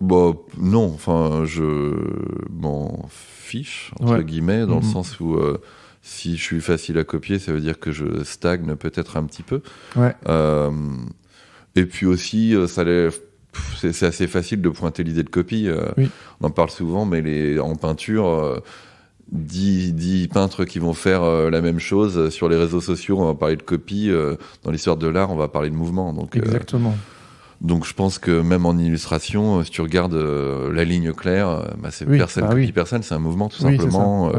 S1: Non, je m'en fiche, entre guillemets, dans le sens où si je suis facile à copier, ça veut dire que je stagne peut-être un petit peu.
S2: Ouais.
S1: Et puis aussi, c'est assez facile de pointer l'idée de copie.
S2: Oui.
S1: On en parle souvent, mais en peinture... 10 peintres qui vont faire la même chose sur les réseaux sociaux, on va parler de copie, dans l'histoire de l'art on va parler de mouvement. Donc,
S2: exactement.
S1: Donc je pense que même en illustration, si tu regardes la ligne claire, personne copie personne, c'est un mouvement tout simplement.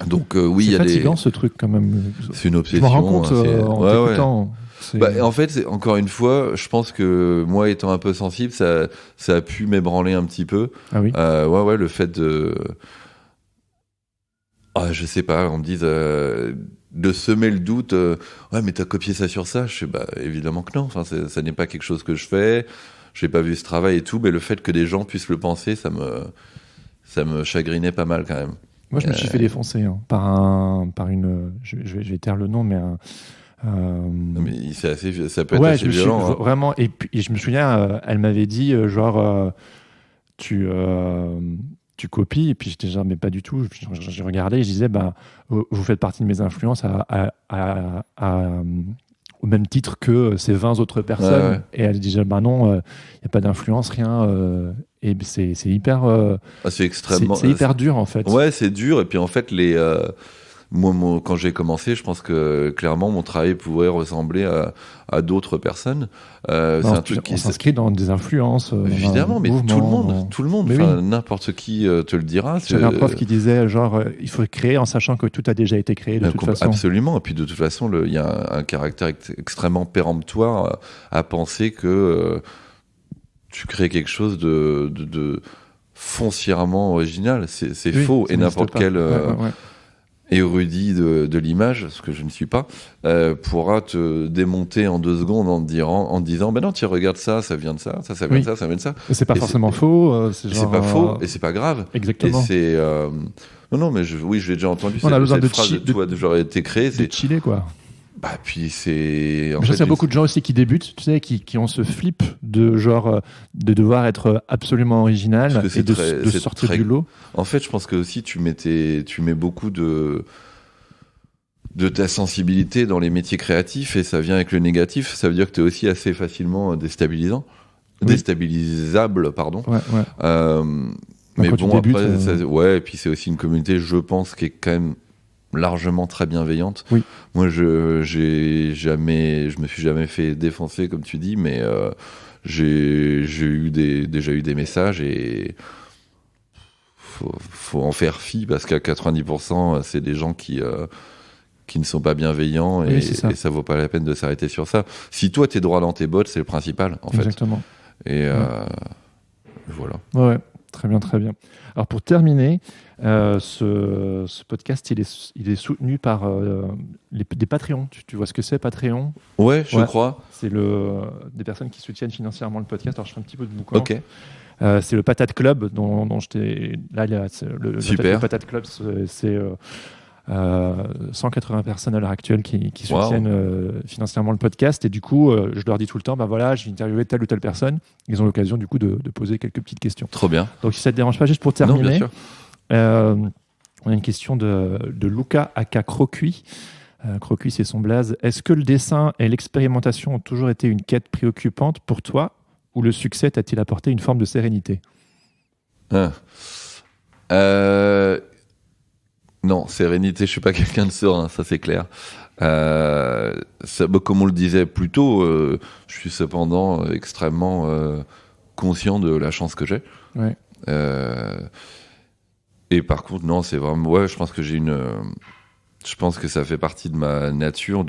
S1: Donc oui, il y a
S2: fatigant ce truc quand même.
S1: C'est une obsession.
S2: Je me rends compte en t'écoutant.
S1: En fait, encore une fois, je pense que moi étant un peu sensible, ça a pu m'ébranler un petit peu.
S2: Ah oui.
S1: Le fait de... je sais pas, on me dise de semer le doute. Ouais, mais t'as copié ça sur ça. Je sais, évidemment que non. Ça n'est pas quelque chose que je fais. J'ai pas vu ce travail et tout, mais le fait que des gens puissent le penser, ça me chagrinait pas mal quand même.
S2: Moi, je me suis fait défoncer par une. Je vais taire le nom, mais.
S1: Mais ça peut être assez violent.
S2: Vraiment. Et puis, je me souviens, elle m'avait dit tu copies, et puis j'étais genre, mais pas du tout. Je regardais et je disais, vous faites partie de mes influences au même titre que ces 20 autres personnes. Ouais. Et elle disait, non, il n'y a pas d'influence, rien. Et c'est hyper...
S1: c'est extrêmement...
S2: C'est hyper dur, en fait.
S1: Ouais, c'est dur. Et puis, en fait, moi, quand j'ai commencé, je pense que clairement mon travail pouvait ressembler à d'autres personnes. C'est un truc qui
S2: s'inscrit dans des influences.
S1: Évidemment, mais tout le monde, n'importe qui te le dira.
S2: J'avais un prof qui disait il faut créer en sachant que tout a déjà été créé de toute façon.
S1: Absolument. Et puis de toute façon, il y a un caractère extrêmement péremptoire à penser que tu crées quelque chose de foncièrement original. C'est faux. Et n'importe quel érudit de l'image, ce que je ne suis pas, pourra te démonter en 2 secondes en disant non, tiens, regarde ça vient de ça vient de ça, ça vient de ça.
S2: Et c'est pas forcément faux.
S1: C'est pas faux et c'est pas grave.
S2: Exactement.
S1: Et c'est non, mais je l'ai déjà entendu.
S2: On a besoin
S1: cette phrase de toi, j'aurais été créé.
S2: C'est chiller, quoi.
S1: Puis c'est.
S2: Je sais qu'il y a beaucoup de gens aussi qui débutent, tu sais, qui ont ce flip de genre de devoir être absolument original et de sortir du lot.
S1: En fait, je pense que aussi tu mets beaucoup de ta sensibilité dans les métiers créatifs et ça vient avec le négatif. Ça veut dire que tu es aussi assez facilement déstabilisable, pardon.
S2: Ouais.
S1: Mais
S2: quand
S1: bon,
S2: tu débutes,
S1: après, et puis c'est aussi une communauté, je pense, qui est quand même largement très bienveillante.
S2: Oui.
S1: Moi, je me suis jamais fait défoncer, comme tu dis, mais j'ai déjà eu des messages et faut en faire fi parce qu'à 90%, c'est des gens qui ne sont pas bienveillants et ça vaut pas la peine de s'arrêter sur ça. Si toi, t'es droit dans tes bottes, c'est le principal, en fait.
S2: Exactement.
S1: Et voilà.
S2: Ouais. Très bien, très bien. Alors pour terminer, ce podcast, il est soutenu par des Patreons. Tu vois ce que c'est, Patreon ?
S1: Ouais, je crois.
S2: C'est des personnes qui soutiennent financièrement le podcast. Alors je fais un petit peu de boucan.
S1: Ok.
S2: C'est le Patate Club dont je t'ai... Là, le Patate Club, c'est 180 personnes à l'heure actuelle qui soutiennent financièrement le podcast et du coup je leur dis tout le temps je vais interviewer telle ou telle personne, ils ont l'occasion du coup de poser quelques petites questions.
S1: Trop bien.
S2: Donc si ça te dérange pas, juste pour terminer,
S1: non, bien sûr.
S2: On a une question de Luca aka Crocuit. Crocuit, c'est son blaze. Est-ce que le dessin et l'expérimentation ont toujours été une quête préoccupante pour toi ou le succès t'a-t-il apporté une forme de sérénité ?
S1: Non, sérénité, je suis pas quelqu'un de serein, ça c'est clair. Comme on le disait plus tôt, je suis cependant extrêmement conscient de la chance que j'ai.
S2: Ouais.
S1: Et par contre, non, c'est vraiment... je pense que je pense que ça fait partie de ma nature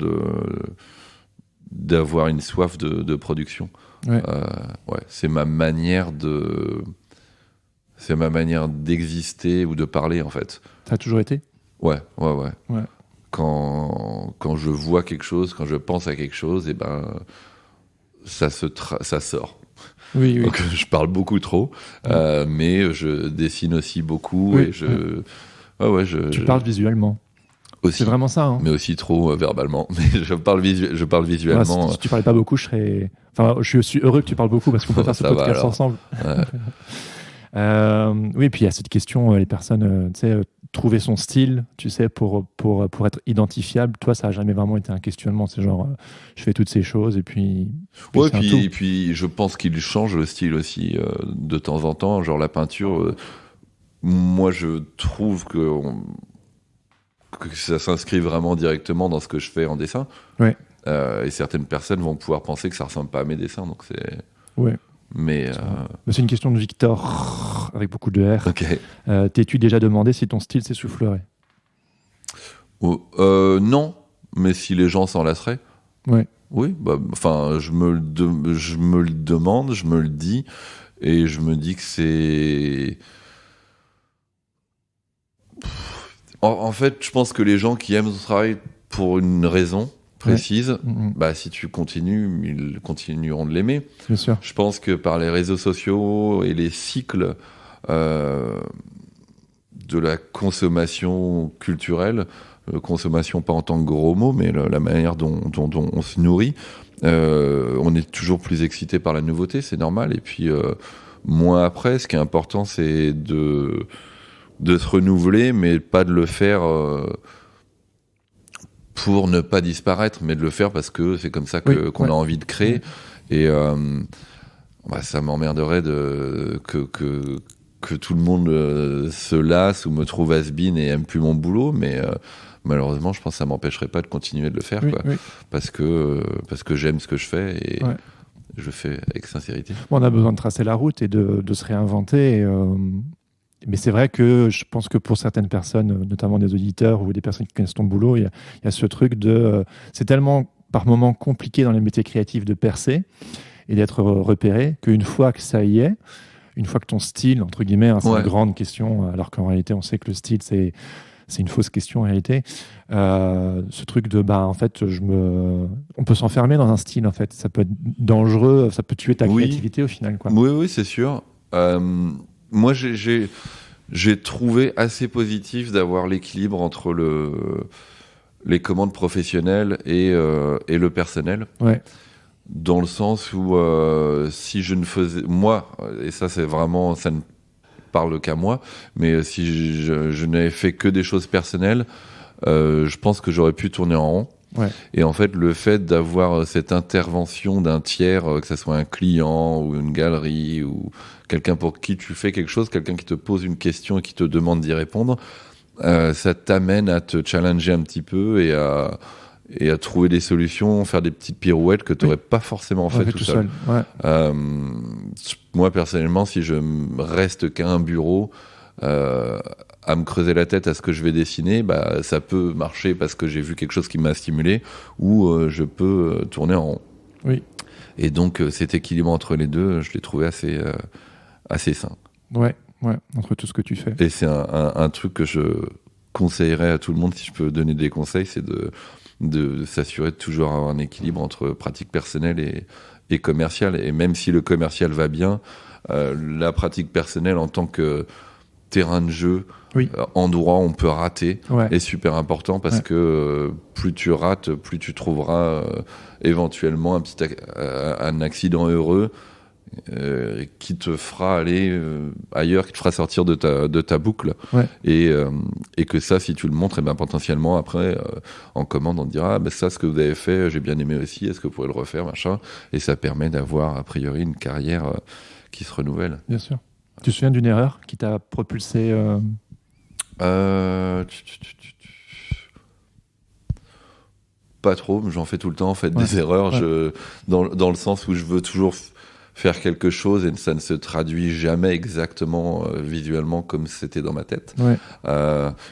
S1: d'avoir une soif de production.
S2: Ouais.
S1: C'est ma manière d'exister ou de parler, en fait.
S2: Ça a toujours été ?
S1: Ouais. Quand je vois quelque chose, quand je pense à quelque chose, ça sort.
S2: Oui.
S1: Donc je parle beaucoup trop, mais je dessine aussi beaucoup et
S2: Tu parles visuellement.
S1: Aussi,
S2: c'est vraiment ça. Hein.
S1: Mais aussi trop verbalement. Mais je parle visuellement.
S2: Si tu parlais pas beaucoup, je suis heureux que tu parles beaucoup parce qu'on peut faire ce podcast ensemble. Oui, et puis il y a cette question, les personnes, trouver son style, tu sais, pour être identifiable. Toi, ça n'a jamais vraiment été un questionnement. C'est genre, je fais toutes ces choses et puis.
S1: Et puis je pense qu'il change le style aussi de temps en temps. Genre la peinture, moi je trouve que ça s'inscrit vraiment directement dans ce que je fais en dessin.
S2: Ouais.
S1: Et certaines personnes vont pouvoir penser que ça ressemble pas à mes dessins. Donc c'est.
S2: Ouais.
S1: Mais
S2: c'est une question de Victor avec beaucoup de R.
S1: Okay.
S2: T'es-tu déjà demandé si ton style s'essoufflerait ?
S1: Non, mais si les gens s'en lasseraient.
S2: Ouais.
S1: Oui, je me le demande, je me le dis, et je me dis que c'est. En fait, je pense que les gens qui aiment ton travail pour une raison précise, si tu continues, ils continueront de l'aimer.
S2: Bien sûr.
S1: Je pense que par les réseaux sociaux et les cycles de la consommation culturelle, consommation pas en tant que gros mot, mais la manière dont on se nourrit, on est toujours plus excité par la nouveauté, c'est normal. Et puis, moins après, ce qui est important, c'est de se renouveler, mais pas de le faire... pour ne pas disparaître, mais de le faire parce que c'est comme ça qu'on a envie de créer. Et ça m'emmerderait que tout le monde se lasse ou me trouve has-been et aime plus mon boulot, mais malheureusement, je pense que ça m'empêcherait pas de continuer de le faire, parce que j'aime ce que je fais et je le fais avec sincérité.
S2: On a besoin de tracer la route et de se réinventer. Mais c'est vrai que je pense que pour certaines personnes, notamment des auditeurs ou des personnes qui connaissent ton boulot, il y a ce truc de... c'est tellement par moments compliqué dans les métiers créatifs de percer et d'être repéré qu'une fois que ça y est, une fois que ton style, entre guillemets, c'est une grande question, alors qu'en réalité, on sait que le style, c'est une fausse question en réalité. Ce truc de, en fait, on peut s'enfermer dans un style, en fait. Ça peut être dangereux, ça peut tuer ta créativité au final, quoi.
S1: Oui, c'est sûr. Moi, j'ai trouvé assez positif d'avoir l'équilibre entre les commandes professionnelles et le personnel.
S2: Ouais.
S1: Dans le sens où si je ne faisais... Moi, et ça c'est vraiment... Ça ne parle qu'à moi, mais si je n'avais fait que des choses personnelles, je pense que j'aurais pu tourner en rond.
S2: Ouais.
S1: Et en fait, le fait d'avoir cette intervention d'un tiers, que ce soit un client ou une galerie ou quelqu'un pour qui tu fais quelque chose, quelqu'un qui te pose une question et qui te demande d'y répondre, ça t'amène à te challenger un petit peu et à trouver des solutions, faire des petites pirouettes que tu n'aurais pas forcément fait tout seul.
S2: Ouais.
S1: Moi, personnellement, si je reste qu'à un bureau, à me creuser la tête à ce que je vais dessiner, bah, ça peut marcher parce que j'ai vu quelque chose qui m'a stimulé, ou je peux tourner en rond.
S2: Oui.
S1: Et donc, cet équilibre entre les deux, je l'ai trouvé assez sain.
S2: Ouais, entre tout ce que tu fais.
S1: Et c'est un truc que je conseillerais à tout le monde, si je peux donner des conseils, c'est de s'assurer de toujours avoir un équilibre entre pratique personnelle et commerciale. Et même si le commercial va bien, la pratique personnelle en tant que terrain de jeu, endroit où on peut rater, est super important parce que plus tu rates, plus tu trouveras éventuellement un accident heureux qui te fera aller ailleurs, qui te fera sortir de ta boucle. Et que ça, si tu le montres, potentiellement après en commande on te dira ça, ce que vous avez fait, j'ai bien aimé aussi, est-ce que vous pouvez le refaire, machin. Et ça permet d'avoir a priori une carrière qui se renouvelle.
S2: Bien sûr. Tu te souviens d'une erreur qui t'a propulsé
S1: Pas trop, j'en fais tout le temps en fait des erreurs, dans le sens où je veux toujours faire quelque chose et ça ne se traduit jamais exactement visuellement comme c'était dans ma tête.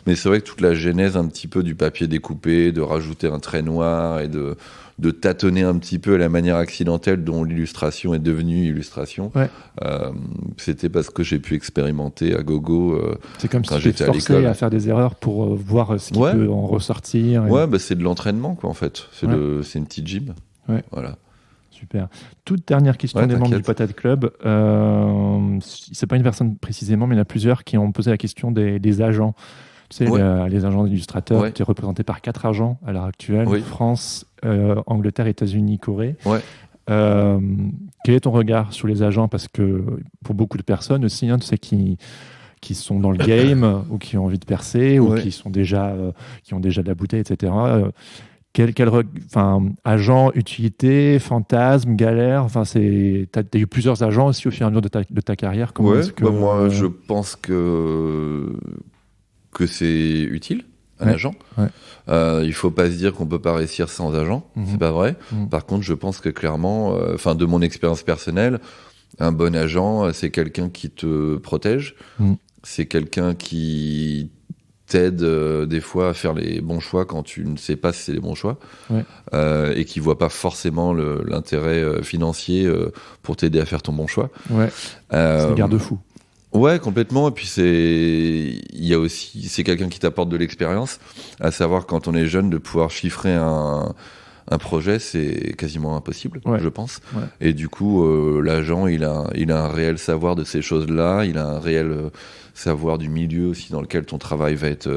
S1: Mais c'est vrai que toute la genèse un petit peu du papier découpé, de rajouter un trait noir et de tâtonner un petit peu à la manière accidentelle dont l'illustration est devenue illustration, c'était parce que j'ai pu expérimenter à gogo
S2: c'est comme
S1: quand
S2: si
S1: j'étais à l'école.
S2: Forcé à faire des erreurs pour voir ce qui peut en ressortir.
S1: C'est de l'entraînement quoi, en fait. C'est une petite gym. Voilà.
S2: Super. Toute dernière question des membres du Patate Club. C'est pas une personne précisément, mais il y en a plusieurs qui ont posé la question des agents. Tu sais, les agents illustrateurs, tu es représenté par 4 agents à l'heure actuelle, France, Angleterre, États-Unis, Corée. Quel est ton regard sur les agents? Parce que pour beaucoup de personnes aussi, tu sais, qui sont dans le game ou qui ont envie de percer ou qui ont déjà de la bouteille, etc. Agent, utilité, fantasme, galère, tu as eu plusieurs agents aussi au fur et à mesure de ta carrière.
S1: Moi, je pense que c'est utile, un agent. Il faut pas se dire qu'on peut pas réussir sans agent, c'est pas vrai. Par contre, je pense que clairement, de mon expérience personnelle, un bon agent, c'est quelqu'un qui te protège, c'est quelqu'un qui t'aide des fois à faire les bons choix quand tu ne sais pas si c'est les bons choix, et qui voit pas forcément l'intérêt financier pour t'aider à faire ton bon choix.
S2: C'est un garde-fou.
S1: Ouais, complètement. Et puis c'est quelqu'un qui t'apporte de l'expérience, à savoir quand on est jeune de pouvoir chiffrer un projet, c'est quasiment impossible, je pense. Et du coup, l'agent, il a un réel savoir de ces choses-là, il a un réel savoir du milieu aussi dans lequel ton travail va être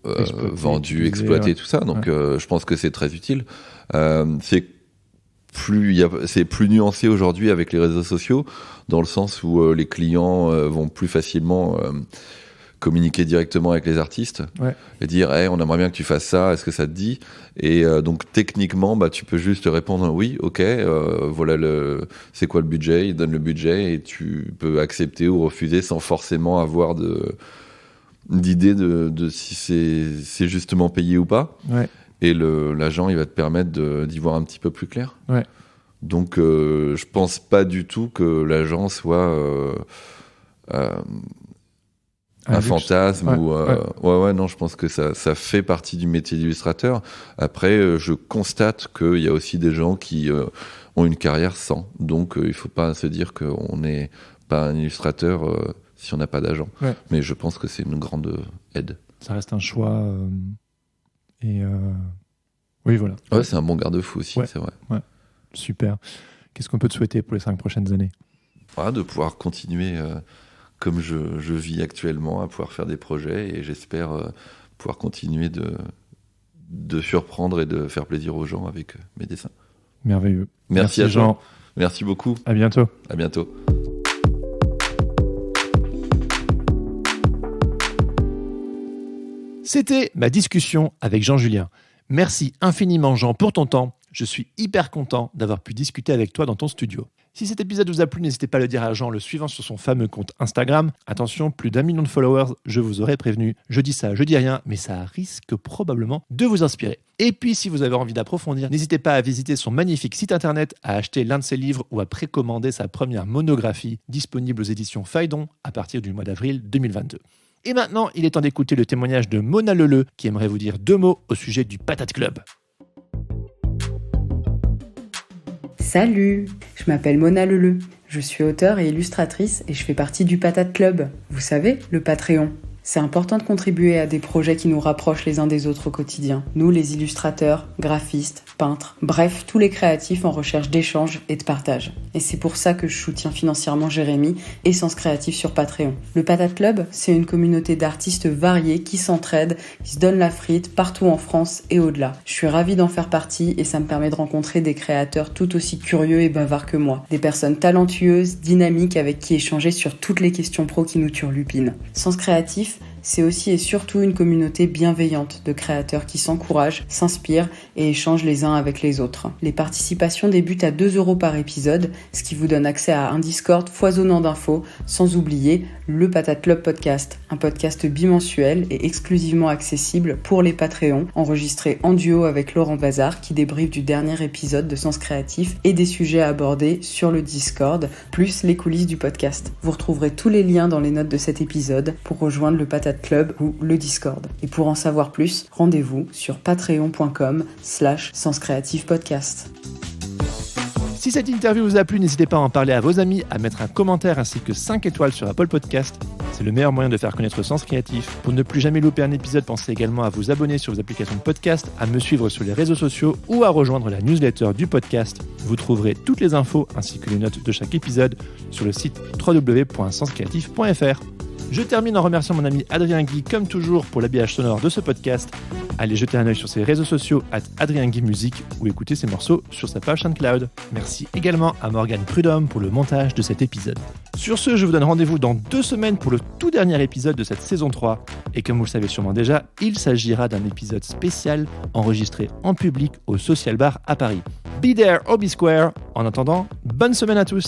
S1: vendu, exploité, tout ça. Donc, je pense que c'est très utile. C'est plus nuancé aujourd'hui avec les réseaux sociaux, dans le sens où les clients vont plus facilement communiquer directement avec les artistes et dire on aimerait bien que tu fasses ça, est-ce que ça te dit? Et donc techniquement tu peux juste répondre oui, ok, voilà c'est quoi le budget, il donne le budget et tu peux accepter ou refuser sans forcément avoir d'idée de si c'est justement payé ou pas. Et l'agent, il va te permettre d'y voir un petit peu plus clair. Donc, je pense pas du tout que l'agent soit un fantasme non, je pense que ça fait partie du métier d'illustrateur. Après, je constate qu'il y a aussi des gens qui ont une carrière sans. Donc, il faut pas se dire qu'on n'est pas un illustrateur si on n'a pas d'agent. Mais je pense que c'est une grande aide.
S2: Ça reste un choix. Oui, voilà.
S1: C'est un bon garde-fou aussi, c'est vrai.
S2: Super. Qu'est-ce qu'on peut te souhaiter pour les 5 prochaines années?
S1: De pouvoir continuer comme je vis actuellement, à pouvoir faire des projets et j'espère pouvoir continuer de surprendre et de faire plaisir aux gens avec mes dessins.
S2: Merveilleux.
S1: Merci à
S2: Jean.
S1: toi. Merci beaucoup.
S2: À bientôt.
S1: À bientôt.
S2: C'était ma discussion avec Jean-Julien. Merci infiniment Jean pour ton temps. Je suis hyper content d'avoir pu discuter avec toi dans ton studio. Si cet épisode vous a plu, n'hésitez pas à le dire à Jean en le suivant sur son fameux compte Instagram. Attention, plus d'1 million de followers, je vous aurais prévenu. Je dis ça, je dis rien, mais ça risque probablement de vous inspirer. Et puis, si vous avez envie d'approfondir, n'hésitez pas à visiter son magnifique site internet, à acheter l'un de ses livres ou à précommander sa première monographie, disponible aux éditions Phaidon à partir du mois d'avril 2022. Et maintenant, il est temps d'écouter le témoignage de Mona Leleu, qui aimerait vous dire 2 mots au sujet du Patate Club.
S3: Salut, je m'appelle Mona Leleu. Je suis auteure et illustratrice et je fais partie du Patate Club. Vous savez, le Patreon. C'est important de contribuer à des projets qui nous rapprochent les uns des autres au quotidien. Nous, les illustrateurs, graphistes, peintres, bref, tous les créatifs en recherche d'échanges et de partage. Et c'est pour ça que je soutiens financièrement Jérémy et Sens Créatif sur Patreon. Le Patate Club, c'est une communauté d'artistes variés qui s'entraident, qui se donnent la frite partout en France et au-delà. Je suis ravie d'en faire partie et ça me permet de rencontrer des créateurs tout aussi curieux et bavards que moi. Des personnes talentueuses, dynamiques avec qui échanger sur toutes les questions pro qui nous turlupinent. Sens Créatif, c'est aussi et surtout une communauté bienveillante de créateurs qui s'encouragent, s'inspirent et échangent les uns avec les autres. Les participations débutent à 2 € par épisode, ce qui vous donne accès à un Discord foisonnant d'infos, sans oublier le Patate Club Podcast, un podcast bimensuel et exclusivement accessible pour les Patreons, enregistré en duo avec Laurent Bazar qui débriefe du dernier épisode de Sens Créatif et des sujets abordés sur le Discord, plus les coulisses du podcast. Vous retrouverez tous les liens dans les notes de cet épisode pour rejoindre le Patate Club ou le Discord. Et pour en savoir plus, rendez-vous sur patreon.com/senscreativepodcast.
S2: Si cette interview vous a plu, n'hésitez pas à en parler à vos amis, à mettre un commentaire ainsi que 5 étoiles sur Apple Podcast. C'est le meilleur moyen de faire connaître Sens Créatif. Pour ne plus jamais louper un épisode, pensez également à vous abonner sur vos applications de podcast, à me suivre sur les réseaux sociaux ou à rejoindre la newsletter du podcast. Vous trouverez toutes les infos ainsi que les notes de chaque épisode sur le site www.senscreatif.fr. Je termine en remerciant mon ami Adrien Guy, comme toujours, pour l'habillage sonore de ce podcast. Allez jeter un œil sur ses réseaux sociaux @AdrienGuy_Musique ou écouter ses morceaux sur sa page SoundCloud. Merci également à Morgane Prudhomme pour le montage de cet épisode. Sur ce, je vous donne rendez-vous dans 2 semaines pour le tout dernier épisode de cette saison 3. Et comme vous le savez sûrement déjà, il s'agira d'un épisode spécial enregistré en public au Social Bar à Paris. Be there or be square. En attendant, bonne semaine à tous.